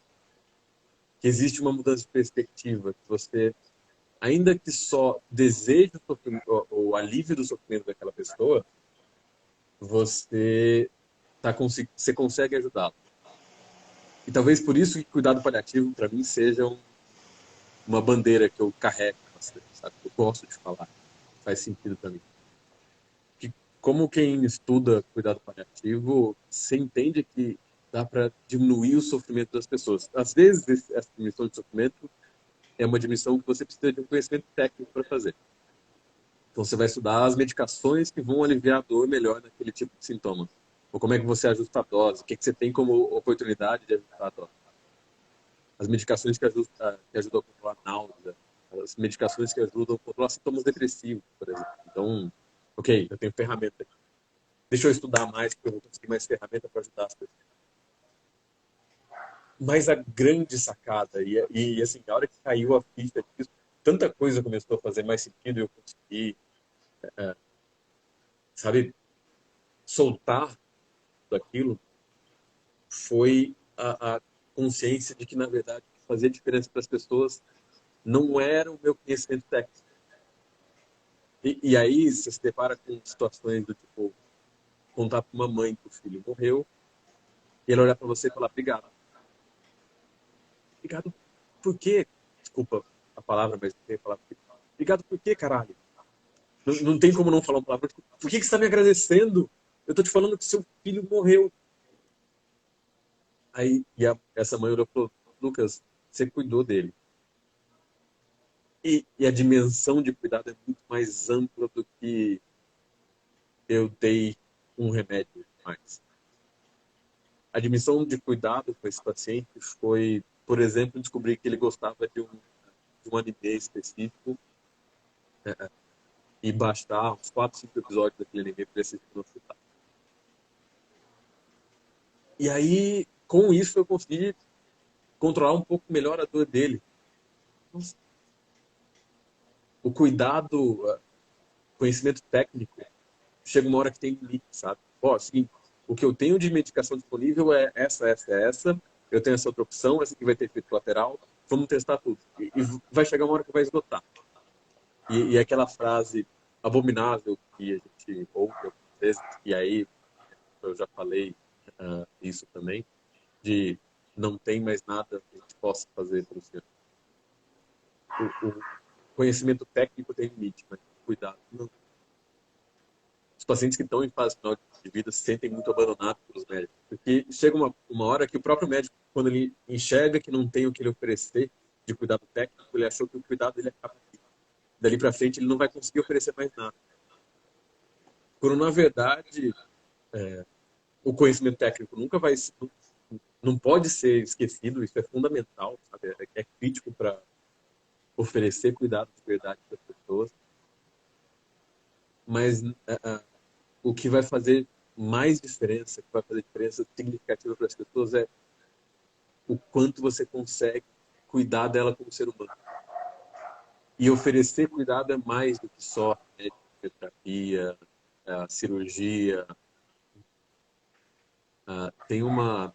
Que existe uma mudança de perspectiva, que você, ainda que só deseje o alívio do sofrimento daquela pessoa, você você consegue ajudá-lo. E talvez por isso que cuidado paliativo, para mim, seja uma bandeira que eu carrego bastante, sabe? Eu gosto de falar, faz sentido para mim. Que, como quem estuda cuidado paliativo, você entende que dá para diminuir o sofrimento das pessoas. Às vezes, essa diminuição de sofrimento é uma diminuição que você precisa de um conhecimento técnico para fazer. Então, você vai estudar as medicações que vão aliviar a dor melhor naquele tipo de sintoma. Ou como é que você ajusta a dose, o que você tem como oportunidade de ajustar a dose. As medicações que ajudam a controlar a náusea, as medicações que ajudam a controlar sintomas depressivos, por exemplo. Então, ok, eu tenho ferramenta aqui. Deixa eu estudar mais, porque eu vou conseguir mais ferramenta para ajudar as pessoas. Mas a grande sacada, assim, a hora que caiu a ficha disso, tanta coisa começou a fazer mais sentido e eu consegui, sabe, soltar daquilo, foi a consciência de que, na verdade, o que fazia diferença para as pessoas não era o meu conhecimento técnico. E aí você se depara com situações do tipo, contar para uma mãe que o filho morreu, e ela olhar para você e falar, obrigado. Obrigado por quê? Desculpa a palavra, mas tem que falar. Obrigado por quê, caralho? Não tem como não falar uma palavra. Por que você está me agradecendo? Eu tô te falando que seu filho morreu. Aí essa mãe olhou e falou, Lucas, você cuidou dele. E a dimensão de cuidado é muito mais ampla do que eu dei um remédio mais. A dimensão de cuidado com esse paciente foi, por exemplo, descobrir que ele gostava de um anime específico e baixar uns 4, 5 episódios daquele anime para assistir no hospital. E aí, com isso, eu consegui controlar um pouco melhor a dor dele. Nossa. O cuidado, conhecimento técnico, chega uma hora que tem limite, sabe? Ó, seguinte, o que eu tenho de medicação disponível é essa. Eu tenho essa outra opção, essa que vai ter efeito colateral. Vamos testar tudo. E vai chegar uma hora que vai esgotar. E aquela frase abominável que a gente ouve algumas vezes, e aí eu já falei isso também, de não tem mais nada que a gente possa fazer para o senhor. O conhecimento técnico tem limite, mas cuidado, não. Os pacientes que estão em fase final de vida se sentem muito abandonados pelos médicos, porque chega uma hora que o próprio médico, quando ele enxerga que não tem o que ele oferecer de cuidado técnico, ele achou que o cuidado dele acaba aqui. Dali para frente ele não vai conseguir oferecer mais nada. Quando na verdade o conhecimento técnico nunca vai, não pode ser esquecido, isso é fundamental, sabe? É crítico para oferecer cuidado de verdade para as pessoas, mas o que vai fazer mais diferença, o que vai fazer diferença significativa para as pessoas é o quanto você consegue cuidar dela como ser humano. E oferecer cuidado é mais do que só terapia, cirurgia. Tem uma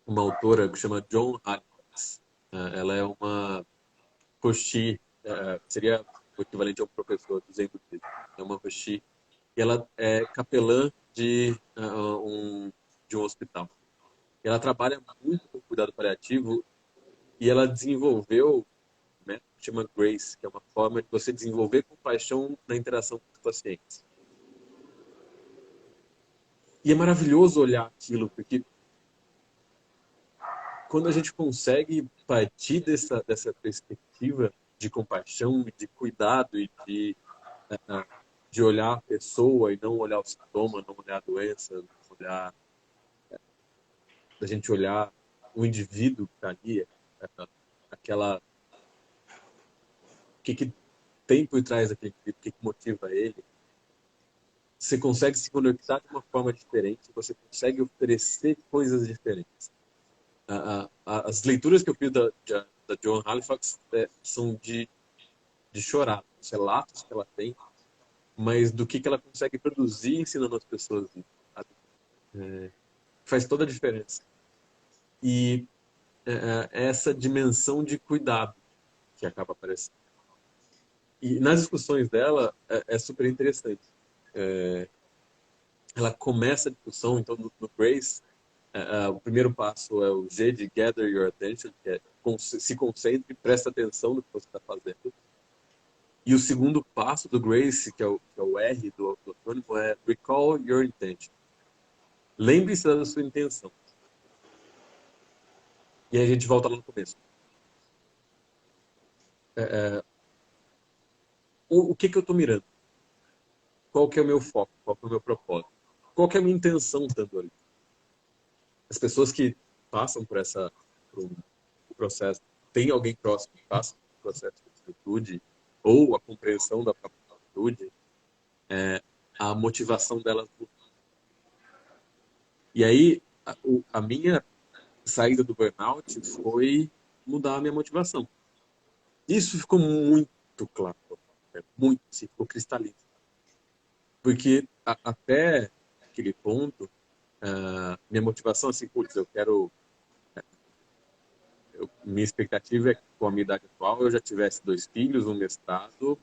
autora que chama Joan Halifax. Ela é uma Roshi, seria o equivalente a um professor do Zen budismo. É uma Roshi. E ela é capelã de um hospital. Ela trabalha muito com cuidado paliativo e ela desenvolveu um método que chama Grace, que é uma forma de você desenvolver compaixão na interação com os pacientes. E é maravilhoso olhar aquilo, porque quando a gente consegue partir dessa perspectiva de compaixão, de cuidado e de olhar a pessoa e não olhar o sintoma, não olhar a doença, não olhar, da gente olhar o indivíduo que está ali, aquela o que tem por trás daquele indivíduo, o que motiva ele, você consegue se conectar de uma forma diferente, você consegue oferecer coisas diferentes. As leituras que eu fiz da Joan Halifax são de chorar, os relatos que ela tem, mas do que ela consegue produzir ensinando as pessoas, sabe? Faz toda a diferença. E essa dimensão de cuidado que acaba aparecendo. E nas discussões dela é super interessante. Ela começa a discussão, então, no Grace, o primeiro passo é o G de Gather Your Attention, que é se concentre e presta atenção no que você está fazendo. E o segundo passo do Grace, que é o R do acrônimo, é Recall Your Intention. Lembre-se da sua intenção. E aí a gente volta lá no começo. O que eu estou mirando? Qual que é o meu foco? Qual que é o meu propósito? Qual que é a minha intenção estando ali? As pessoas que passam por um processo, tem alguém próximo que passa por um processo de solitude ou a compreensão da própria solitude, a motivação delas muda. E aí, a minha saída do burnout foi mudar a minha motivação. Isso ficou muito claro, né? Muito, assim, ficou cristalino. Porque até aquele ponto, minha motivação, assim, putz, minha expectativa é que com a minha idade atual eu já tivesse 2 filhos, um mestrado,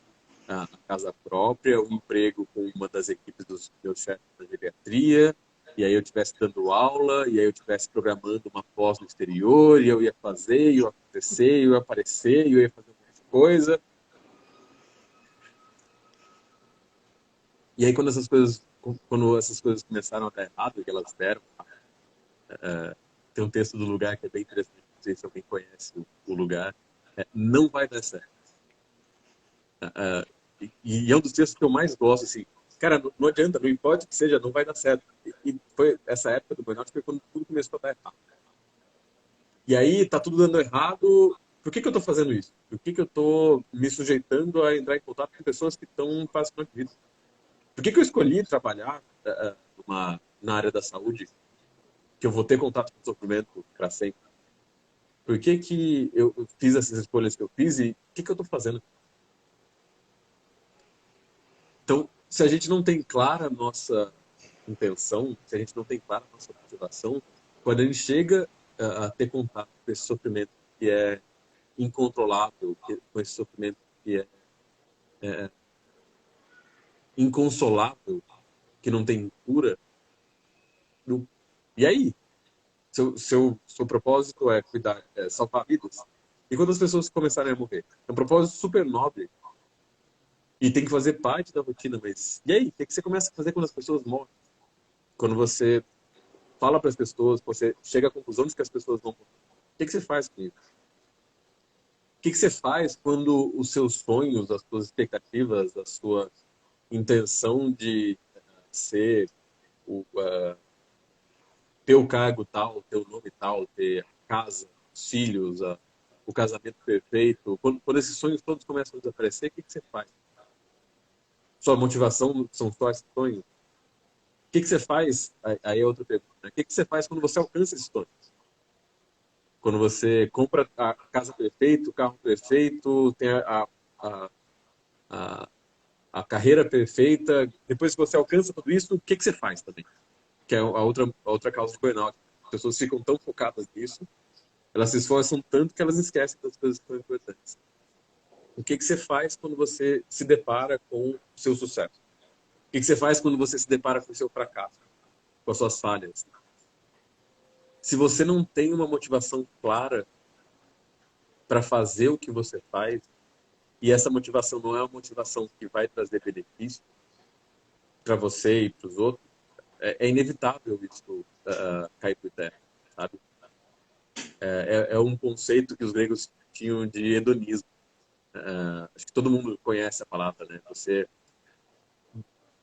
a casa própria, um emprego com uma das equipes dos meus chefes da geriatria, e aí eu estivesse dando aula, e aí eu estivesse programando uma pós no exterior, e eu ia fazer, e eu ia acontecer, e eu ia aparecer, e eu ia fazer um monte de coisa. E aí quando essas coisas começaram a dar errado, que elas deram, tem um texto do lugar que é bem interessante, não sei se alguém conhece o lugar, não vai dar certo. E é um dos textos que eu mais gosto, assim, cara, não adianta, não importa o que seja, não vai dar certo. E foi essa época do burnout foi quando tudo começou a dar errado. E aí tá tudo dando errado, por que que eu tô fazendo isso? Por que que eu tô me sujeitando a entrar em contato com pessoas que estão quase na vida? Por que que eu escolhi trabalhar na área da saúde, que eu vou ter contato com o sofrimento para sempre? Por que que eu fiz essas escolhas que eu fiz e o que que eu tô fazendo? Então, se a gente não tem clara a nossa intenção, se a gente não tem clara a nossa motivação, quando a gente chega a ter contato com esse sofrimento que é incontrolável, com esse sofrimento que é inconsolável, que não tem cura, não- e aí? Seu propósito é cuidar, é salvar vidas. E quando as pessoas começarem a morrer? É um propósito super nobre e tem que fazer parte da rotina, mas e aí? O que que você começa a fazer quando as pessoas morrem? Quando você fala para as pessoas, você chega à conclusão de que as pessoas vão morrer. O que que você faz com isso? O que que você faz quando os seus sonhos, as suas expectativas, a sua intenção de ser ter o cargo tal, ter o nome tal, ter a casa, os filhos, o casamento perfeito, quando esses sonhos todos começam a desaparecer, o que que você faz? Sua motivação são só esses sonhos? O que que você faz? Aí é outra pergunta, né? O que que você faz quando você alcança esses sonhos? Quando você compra a casa perfeita, o carro perfeito, tem a, a, a carreira perfeita, depois que você alcança tudo isso, o que que você faz também? Que é a outra causa de burnout. As pessoas ficam tão focadas nisso, elas se esforçam tanto que elas esquecem das coisas que são importantes. O que que você faz quando você se depara com o seu sucesso? O que que você faz quando você se depara com o seu fracasso, com as suas falhas? Se você não tem uma motivação clara para fazer o que você faz, e essa motivação não é uma motivação que vai trazer benefício para você e para os outros, é inevitável isso cair por terra, sabe? É um conceito que os gregos tinham de hedonismo. Acho que todo mundo conhece a palavra, né? Você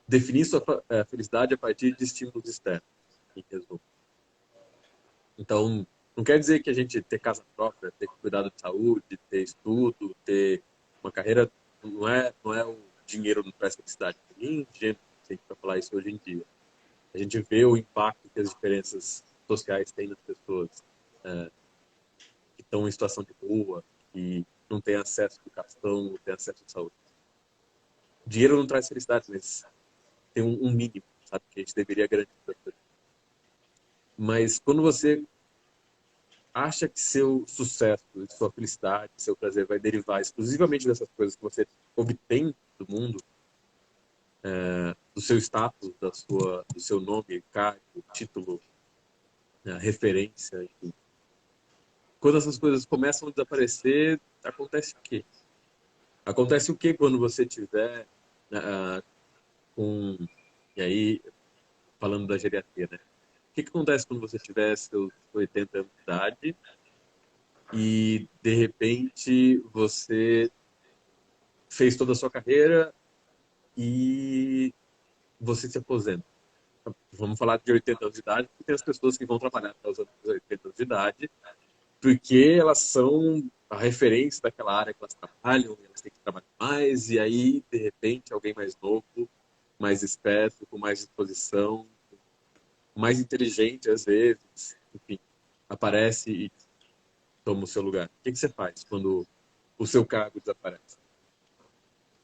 definir sua felicidade a partir de estímulos externos, em resumo. Então, não quer dizer que a gente ter casa própria, ter cuidado de saúde, ter estudo, ter uma carreira, não é o dinheiro não traz felicidade. Tem gente para falar isso hoje em dia. A gente vê o impacto que as diferenças sociais têm nas pessoas que estão em situação de rua, que não têm acesso à educação, não têm acesso à saúde. Dinheiro não traz felicidade, mas tem um mínimo, sabe, que a gente deveria garantir para as pessoas. Mas quando você acha que seu sucesso, sua felicidade, seu prazer vai derivar exclusivamente dessas coisas que você obtém do mundo, do seu status, do seu nome, cargo, título, referência, enfim. Quando essas coisas começam a desaparecer, acontece o quê? Acontece o quê quando você tiver com... E aí, falando da geriatria, né? O que acontece quando você tiver seus 80 anos de idade e, de repente, você fez toda a sua carreira e você se aposenta? Vamos falar de 80 anos de idade, porque tem as pessoas que vão trabalhar até os 80 anos de idade, porque elas são a referência daquela área que elas trabalham, elas têm que trabalhar mais, e aí, de repente, alguém mais novo, mais esperto, com mais disposição, mais inteligente às vezes, enfim, aparece e toma o seu lugar. O que você faz quando o seu cargo desaparece?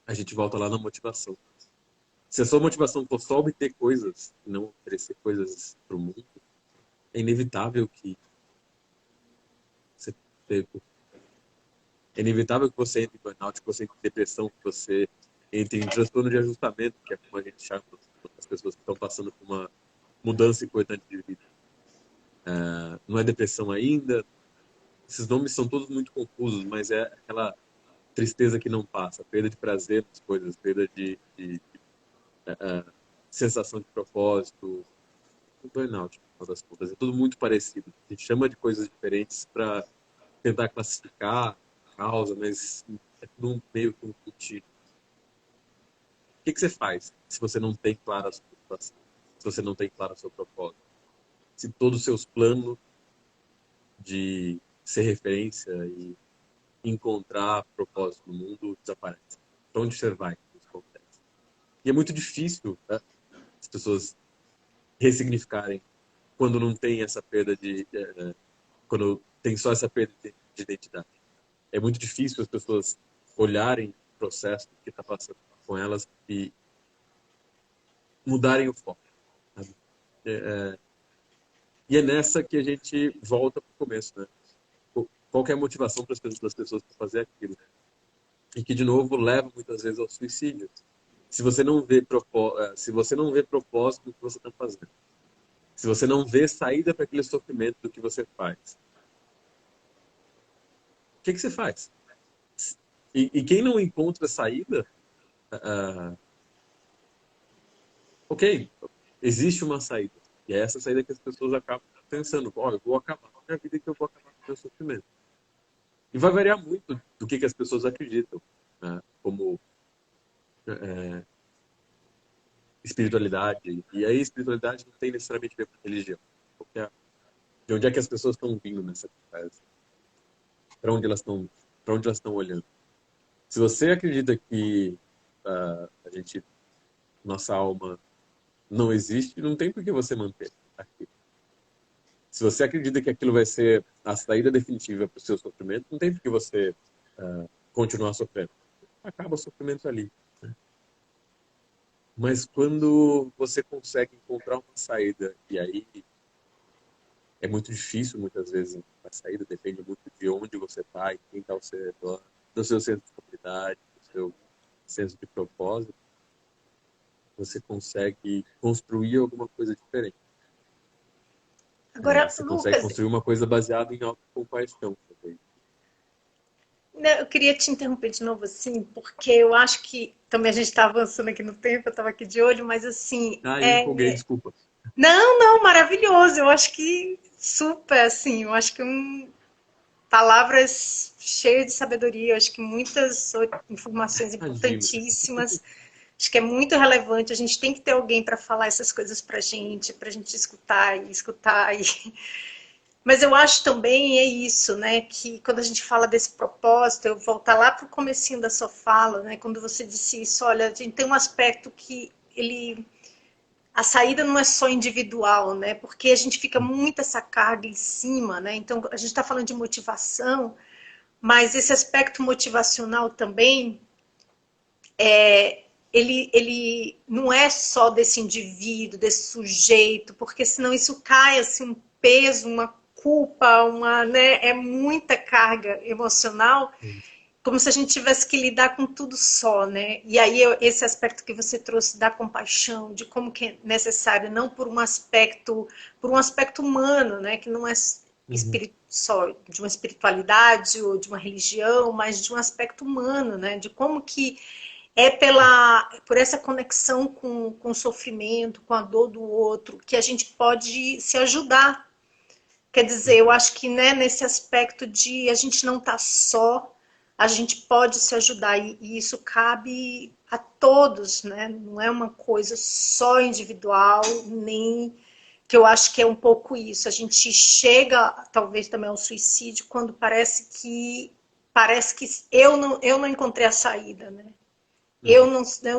A gente volta lá na motivação. Se a sua motivação for só obter coisas e não oferecer coisas para o mundo, é inevitável que você é inevitável que você entre em burnout, que você entre em depressão, que você entre em transtorno de ajustamento, que é como a gente chama as pessoas que estão passando por uma mudança importante de vida. Não é depressão ainda. Esses nomes são todos muito confusos, mas é aquela tristeza que não passa, perda de prazer nas coisas, perda de sensação de propósito, um burnout, no final das contas. É tudo muito parecido. A gente chama de coisas diferentes para tentar classificar a causa, mas é tudo meio que um contínuo. O que você faz se você não tem clara a sua motivação? Se você não tem claro o seu propósito? Se todos os seus planos de ser referência e encontrar propósito no mundo desaparecem? Para onde você vai? Isso acontece. E é muito difícil, né, as pessoas ressignificarem quando não tem essa perda quando tem só essa perda de identidade. É muito difícil as pessoas olharem o processo que está passando com elas e mudarem o foco. Sabe? E é nessa que a gente volta para o começo, né? Qual que é a motivação das pessoas para fazer aquilo? E que, de novo, leva muitas vezes ao suicídio. Se você não vê propósito do que você está fazendo, se você não vê saída para aquele sofrimento do que você faz, o que você faz? E quem não encontra saída, ok, existe uma saída. E é essa saída que as pessoas acabam pensando, eu vou acabar com a minha vida, que eu vou acabar com o meu sofrimento. E vai variar muito do que as pessoas acreditam, né? Como espiritualidade. E aí, espiritualidade não tem necessariamente a ver com religião. De onde é que as pessoas estão vindo nessa conversa? Para onde elas estão olhando? Se você acredita que nossa alma não existe, não tem por que você manter aqui. Se você acredita que aquilo vai ser a saída definitiva para o seu sofrimento, não tem por que você continuar sofrendo. Acaba o sofrimento ali. Né? Mas quando você consegue encontrar uma saída, e aí é muito difícil muitas vezes a saída, depende muito de onde você está e quem está ao seu redor, do seu senso de estabilidade, do seu senso de propósito, você consegue construir alguma coisa diferente. Agora, Você consegue Lucas, construir uma coisa baseada em autocompaixão também. eu queria te interromper de novo, assim, porque eu acho que também a gente está avançando aqui no tempo, eu estava aqui de olho, mas assim, Eu empolguei, desculpa. não, maravilhoso, eu acho que super, assim, eu acho que palavras cheias de sabedoria, eu acho que muitas informações Imagina. importantíssimas, acho que é muito relevante, a gente tem que ter alguém para falar essas coisas para gente escutar e escutar e mas eu acho também é isso, né? Que quando a gente fala desse propósito, eu voltar lá para o comecinho da sua fala, né? Quando você disse isso, olha, a gente tem um aspecto que a saída não é só individual, né? Porque a gente fica muito essa carga em cima, né? Então a gente está falando de motivação, mas esse aspecto motivacional também ele não é só desse indivíduo, desse sujeito, porque senão isso cai assim um peso, uma culpa, né, é muita carga emocional, como se a gente tivesse que lidar com tudo só, né? E aí esse aspecto que você trouxe da compaixão, de como que é necessário, não por um aspecto humano, né, que não é só de uma espiritualidade ou de uma religião, mas de um aspecto humano, né, de como que é por essa conexão com o sofrimento, com a dor do outro, que a gente pode se ajudar. Quer dizer, eu acho que né, nesse aspecto de a gente não estar só, a gente pode se ajudar. E isso cabe a todos, né? Não é uma coisa só individual, nem que eu acho que é um pouco isso. A gente chega, talvez também ao suicídio, quando parece que eu não encontrei a saída, né? Eu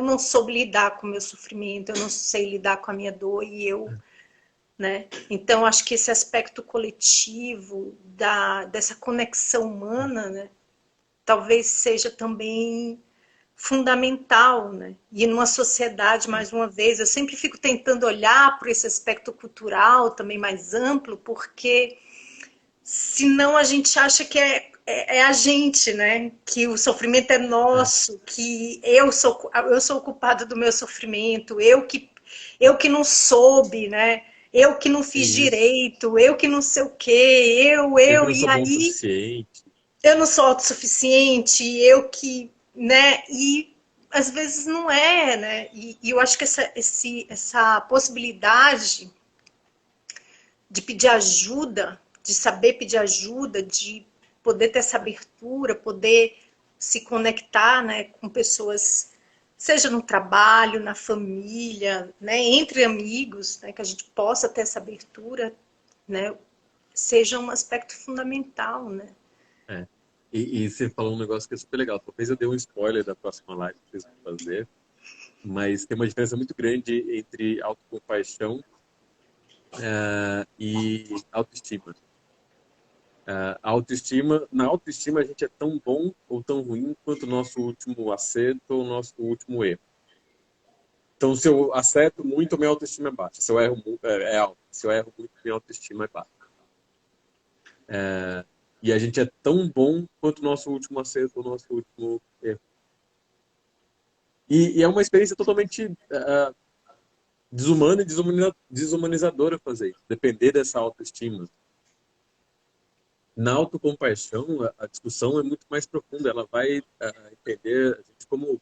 não soube lidar com o meu sofrimento, eu não sei lidar com a minha dor e né? Então, acho que esse aspecto coletivo, dessa conexão humana, né, talvez seja também fundamental, né? E numa sociedade, mais uma vez, eu sempre fico tentando olhar para esse aspecto cultural também mais amplo, porque senão a gente acha que é a gente, né? Que o sofrimento é É, nosso, que eu sou o culpado do meu sofrimento, eu que não soube, né? Eu que não é fiz isso. direito, eu que não sei o quê, Eu que não e sou bom o aí suficiente. eu não sou autossuficiente, eu que, né? E às vezes não é, né? E eu acho que essa possibilidade de pedir ajuda, de saber pedir ajuda, de poder ter essa abertura, poder se conectar, né, com pessoas, seja no trabalho, na família, né, entre amigos, né, que a gente possa ter essa abertura, né, seja um aspecto fundamental, né? É. E você falou um negócio que é super legal. Talvez eu dê um spoiler da próxima live que vocês vão fazer, mas tem uma diferença muito grande entre autocompaixão, e autoestima. Na autoestima a gente é tão bom ou tão ruim quanto o nosso último acerto ou o nosso último erro. Então, se eu acerto muito, minha autoestima é baixa. Se eu erro muito, é alta. Se eu erro muito, minha autoestima é baixa. E a gente é tão bom quanto o nosso último acerto ou o nosso último erro. E é uma experiência totalmente desumana e desumanizadora fazer isso. Depender dessa autoestima. Na autocompaixão, a discussão é muito mais profunda. Ela vai entender a gente como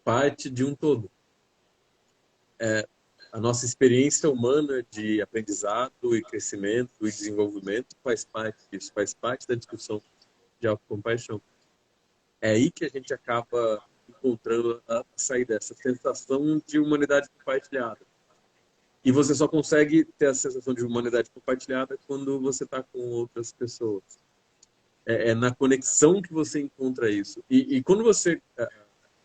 parte de um todo. A nossa experiência humana de aprendizado e crescimento e desenvolvimento faz parte disso, faz parte da discussão de autocompaixão. É aí que a gente acaba encontrando a saída dessa sensação de humanidade compartilhada. E você só consegue ter a sensação de humanidade compartilhada quando você está com outras pessoas. É na conexão que você encontra isso. E quando você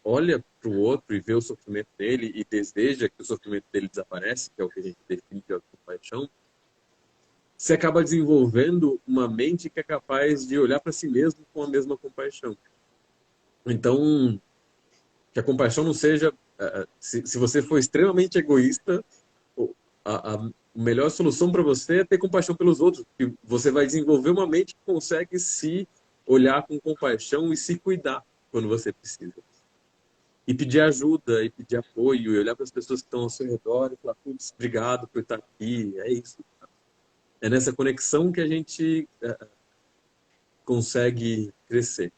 olha para o outro e vê o sofrimento dele e deseja que o sofrimento dele desapareça, que é o que a gente define de compaixão, você acaba desenvolvendo uma mente que é capaz de olhar para si mesmo com a mesma compaixão. Então, que a compaixão não seja... se você for extremamente egoísta, a melhor solução para você é ter compaixão pelos outros, porque você vai desenvolver uma mente que consegue se olhar com compaixão e se cuidar quando você precisa. E pedir ajuda, e pedir apoio, e olhar para as pessoas que estão ao seu redor e falar, putz, obrigado por estar aqui, é isso. É nessa conexão que a gente consegue crescer.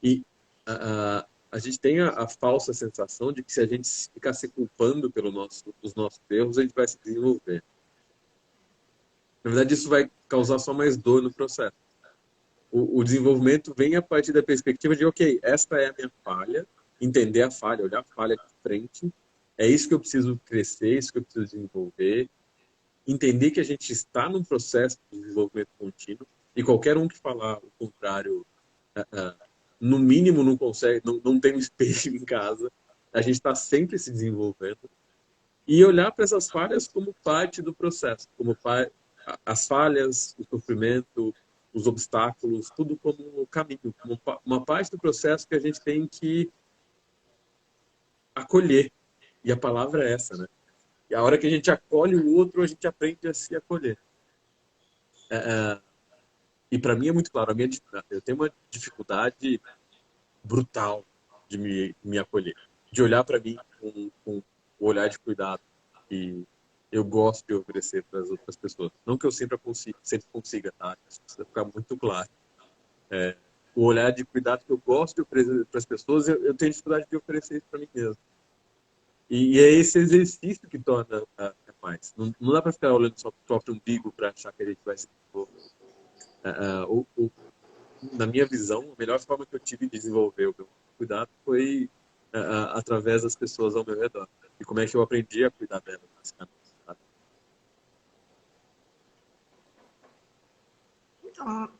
E a gente tem a falsa sensação de que se a gente ficar se culpando pelos nossos erros, a gente vai se desenvolver. Na verdade, isso vai causar só mais dor no processo. O desenvolvimento vem a partir da perspectiva de, ok, esta é a minha falha, entender a falha, olhar a falha de frente, é isso que eu preciso crescer, é isso que eu preciso desenvolver, entender que a gente está num processo de desenvolvimento contínuo e qualquer um que falar o contrário, no mínimo não consegue, não tem um espelho em casa, a gente está sempre se desenvolvendo e olhar para essas falhas como parte do processo, como as falhas, o sofrimento, os obstáculos, tudo como caminho, como uma parte do processo que a gente tem que acolher. E a palavra é essa, né? E a hora que a gente acolhe o outro, a gente aprende a se acolher. E para mim é muito claro, eu tenho uma dificuldade brutal de me acolher, de olhar para mim com o olhar de cuidado que eu gosto de oferecer para as outras pessoas. Não que eu sempre consiga, tá? Isso precisa ficar muito claro. O olhar de cuidado que eu gosto de oferecer para as pessoas, eu tenho dificuldade de oferecer isso para mim mesmo. E é esse exercício que torna capaz. Não dá para ficar olhando só para o próprio umbigo para achar que a gente vai se desenvolver. Na minha visão, a melhor forma que eu tive de desenvolver o meu cuidado foi através das pessoas ao meu redor. E como é que eu aprendi a cuidar delas nesse caminho, sabe? Então,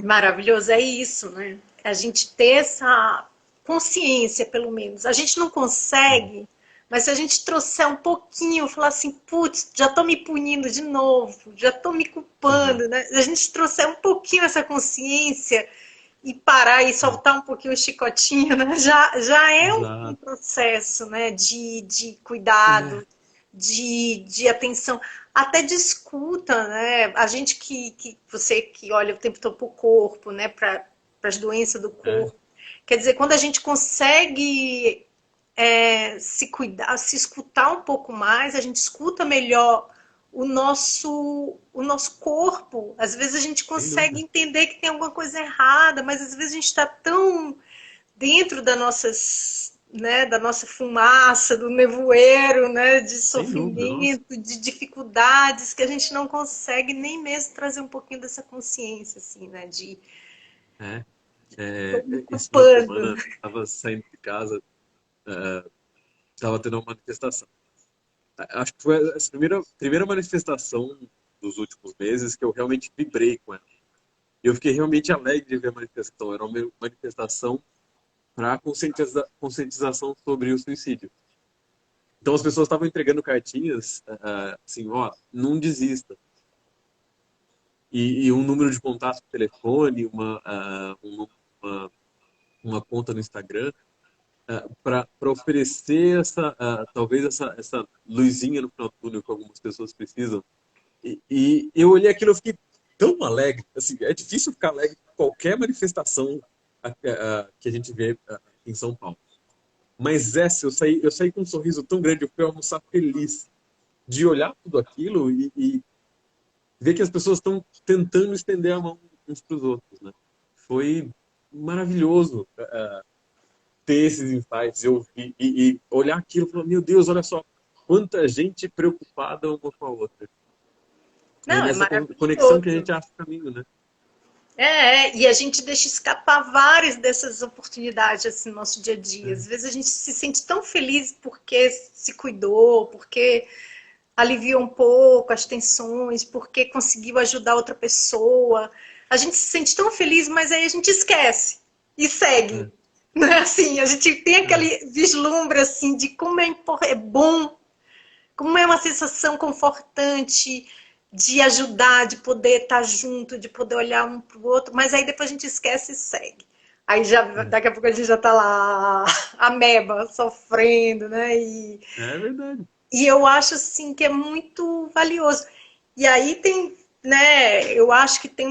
maravilhoso, é isso, né? A gente ter essa consciência, pelo menos. A gente não consegue Mas se a gente trouxer um pouquinho, falar assim, putz, já tô me punindo de novo, já tô me culpando, né? Se a gente trouxer um pouquinho essa consciência e parar e soltar um pouquinho o chicotinho, né? Já é um Exato. processo, né? De cuidado, de atenção, até de escuta, né? A gente você que olha o tempo todo pro corpo, né? Para as doenças do É, corpo. Quer dizer, quando a gente consegue se cuidar, se escutar um pouco mais, a gente escuta melhor o nosso corpo. Às vezes a gente sem consegue dúvida. entender que tem alguma coisa errada, mas às vezes a gente está tão dentro da nossa fumaça, do nevoeiro, né, de Sem dúvida, nossa. sofrimento, de dificuldades, que a gente não consegue nem mesmo trazer um pouquinho dessa consciência, assim, né, de É, tô me esse final de culpando. semana, estava saindo de casa, estava tendo uma manifestação. Acho que foi a primeira manifestação dos últimos meses que eu realmente vibrei com ela. E eu fiquei realmente alegre de ver a manifestação. Era uma manifestação para conscientização sobre o suicídio. Então as pessoas estavam entregando cartinhas assim, ó, não desista. E um número de contato por telefone, uma conta no Instagram, para oferecer talvez essa luzinha no final do túnel que algumas pessoas precisam. E eu olhei aquilo e eu fiquei tão alegre. Assim, é difícil ficar alegre com qualquer manifestação que a gente vê em São Paulo. Mas essa, eu saí com um sorriso tão grande, eu fui almoçar feliz de olhar tudo aquilo e ver que as pessoas estão tentando estender a mão uns para os outros, né? Foi maravilhoso ter esses insights e olhar aquilo e falar, meu Deus, olha só quanta gente preocupada uma com a outra. É Não, é nessa conexão que a maravilhoso. gente acha o caminho, né? E a gente deixa escapar várias dessas oportunidades assim, no nosso dia a dia. É, Às vezes a gente se sente tão feliz porque se cuidou, porque aliviou um pouco as tensões, porque conseguiu ajudar outra pessoa. A gente se sente tão feliz, mas aí a gente esquece e segue. é, Não é assim? A gente tem é. aquele vislumbre assim de como é bom, como é uma sensação confortante de ajudar, de poder estar junto, de poder olhar um para o outro, mas aí depois a gente esquece e segue. Aí já, É, daqui a pouco a gente já está lá, ameba, sofrendo, né? é verdade. E eu acho assim que é muito valioso. E aí tem, né, eu acho que tem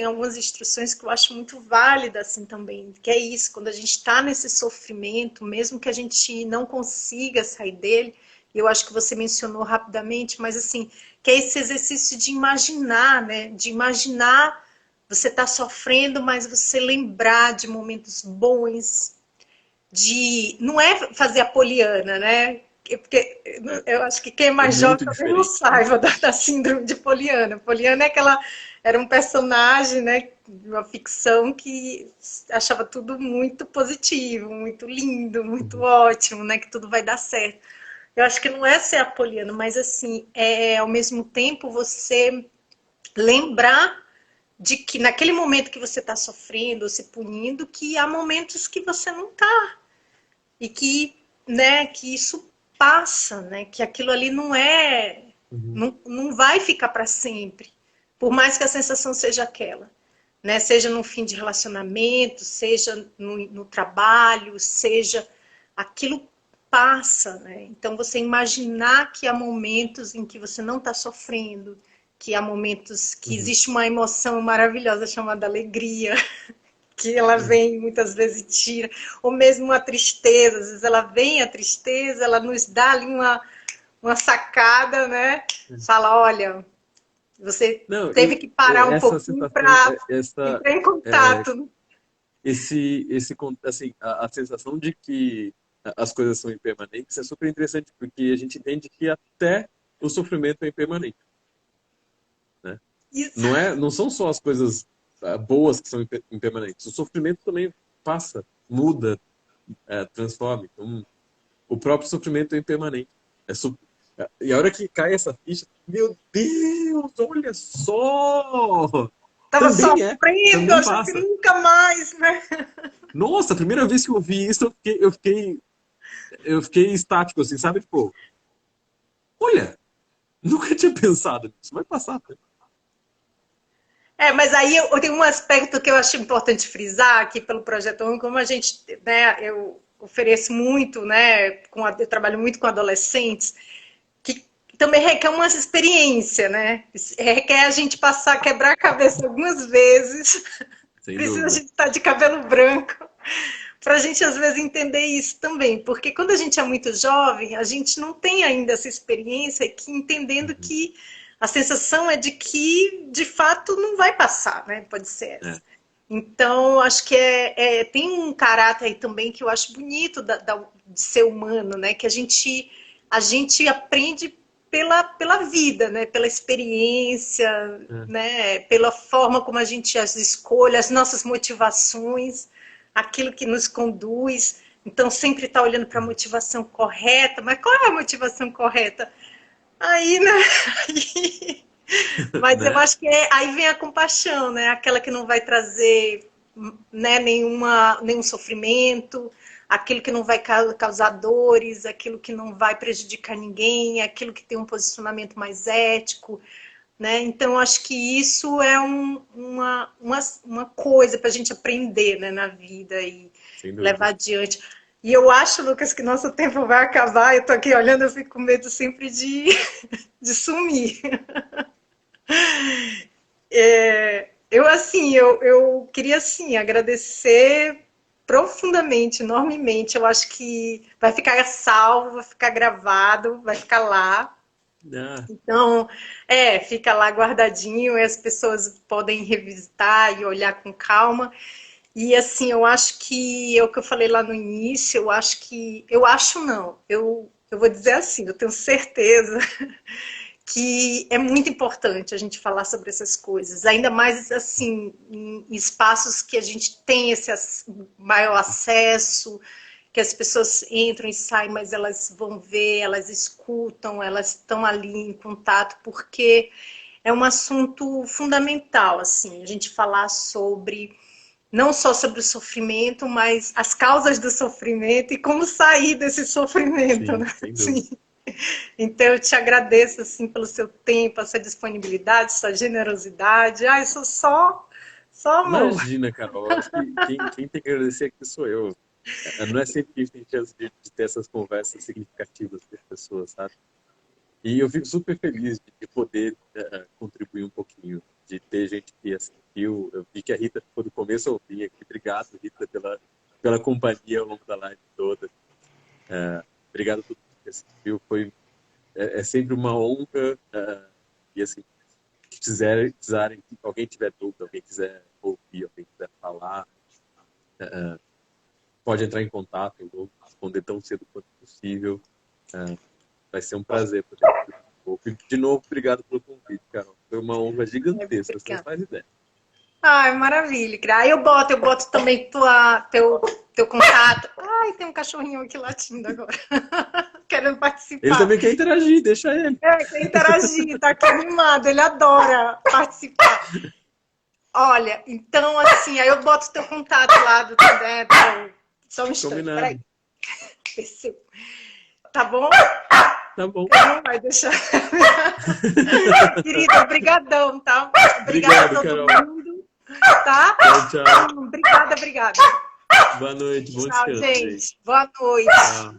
algumas instruções que eu acho muito válidas assim também, que é isso, quando a gente está nesse sofrimento, mesmo que a gente não consiga sair dele, eu acho que você mencionou rapidamente, mas assim, que é esse exercício de imaginar, né, de imaginar você tá sofrendo, mas você lembrar de momentos bons, de não é fazer a poliana, né? Porque eu acho que quem é É mais jovem muito talvez não diferente, né? saiba da síndrome de Poliana. Poliana é aquela, era um personagem, né, de uma ficção que achava tudo muito positivo, muito lindo, muito Uhum. ótimo, né, que tudo vai dar certo. Eu acho que não é ser apoliano, mas assim, ao mesmo tempo você lembrar de que naquele momento que você está sofrendo ou se punindo, que há momentos que você não está e que, né, que isso passa, né, que aquilo ali Uhum. não vai ficar para sempre, por mais que a sensação seja aquela, né, seja no fim de relacionamento, seja no trabalho, seja aquilo passa, né? Então você imaginar que há momentos em que você não está sofrendo, que há momentos que Uhum. existe uma emoção maravilhosa chamada alegria, que ela É. vem muitas vezes e tira, ou mesmo a tristeza, às vezes ela vem a tristeza, ela nos dá ali uma sacada, né? Fala, olha, você Não, teve que parar um essa pouquinho sensação, para entrar em é, contato. assim, a sensação de que as coisas são impermanentes é super interessante, porque a gente entende que até o sofrimento é impermanente, né? Isso. Não são só as coisas boas que são impermanentes, o sofrimento também passa, muda, transforma. Então, o próprio sofrimento é impermanente. E a hora que cai essa ficha, meu Deus, olha só! Tava Também é, sofrendo, também achando que passa. nunca mais, né? Nossa, a primeira vez que eu vi isso, eu fiquei eu fiquei estático, assim, sabe? Tipo, olha, nunca tinha pensado nisso, vai passar. Mas aí eu tenho um aspecto que eu acho importante frisar aqui pelo Projeto ONU, como a gente, né, eu ofereço muito, né, eu trabalho muito com adolescentes, que também requer uma experiência, né, requer a gente passar, quebrar a cabeça algumas vezes, Sem precisa a dúvida. gente estar de cabelo branco, para a gente às vezes entender isso também, porque quando a gente é muito jovem, a gente não tem ainda essa experiência que entendendo Uhum. que a sensação é de que de fato não vai passar, né? Pode ser essa. É. Então, acho que tem um caráter aí também que eu acho bonito de ser humano, né? Que a gente aprende pela vida, né? Pela experiência, É. né? Pela forma como a gente as escolhe, as nossas motivações, aquilo que nos conduz. Então, sempre está olhando para a motivação correta. Mas qual é a motivação correta? Aí, né? Mas eu Né? acho que aí vem a compaixão, né? Aquela que não vai trazer, né, nenhum sofrimento, aquilo que não vai causar dores, aquilo que não vai prejudicar ninguém, aquilo que tem um posicionamento mais ético, né? Então, acho que isso é uma coisa para a gente aprender, né, na vida e Sem levar dúvida. adiante. E eu acho, Lucas, que nosso tempo vai acabar. Eu tô aqui olhando, eu fico com medo sempre de sumir. Eu queria, assim, agradecer profundamente, enormemente. Eu acho que vai ficar salvo, vai ficar gravado, vai ficar lá. Ah, Então, fica lá guardadinho e as pessoas podem revisitar e olhar com calma. E assim, eu acho que é o que eu falei lá no início, eu acho não, eu vou dizer assim, eu tenho certeza que é muito importante a gente falar sobre essas coisas, ainda mais assim, em espaços que a gente tem esse maior acesso, que as pessoas entram e saem, mas elas vão ver, elas escutam, elas estão ali em contato, porque é um assunto fundamental, assim, a gente falar sobre não só sobre o sofrimento, mas as causas do sofrimento e como sair desse sofrimento, sim, né? sem dúvida. Sim. Então eu te agradeço assim pelo seu tempo, a sua disponibilidade, sua generosidade. Ai, sou só amor. Imagina, Carol, eu acho que quem tem que agradecer aqui sou eu. Não é sempre que a gente tem chance de ter essas conversas significativas com as pessoas, sabe? E eu fico super feliz de poder contribuir um pouquinho, de ter gente que assistiu. Eu vi que a Rita ficou do começo ao fim aqui. Obrigado, Rita, pela companhia ao longo da live toda. Obrigado a todo mundo que assistiu. É sempre uma honra. E assim, se precisarem, se alguém tiver dúvida, alguém quiser ouvir, alguém quiser falar, pode entrar em contato, eu vou responder tão cedo quanto possível. Vai ser um prazer poder contribuir um pouco. E, de novo, obrigado pelo convite, Carol. Foi uma honra gigantesca, você não Obrigada. faz ideia. Ai, maravilha. Aí eu boto também teu contato. Ai, tem um cachorrinho aqui latindo agora, querendo Ele participar. também quer interagir, deixa ele. Quer interagir, tá aqui animado, ele adora participar. Olha, então assim, aí eu boto teu contato lá só um instante, Combinado. peraí. Tá bom? Tá bom. Não vai deixar. Querida, obrigadão, tá? Obrigada Obrigado, a todo Carol. mundo, tá? Tchau, tchau. Obrigada. Boa noite, bom Tchau, descanso, gente. gente. Boa noite. Tchau.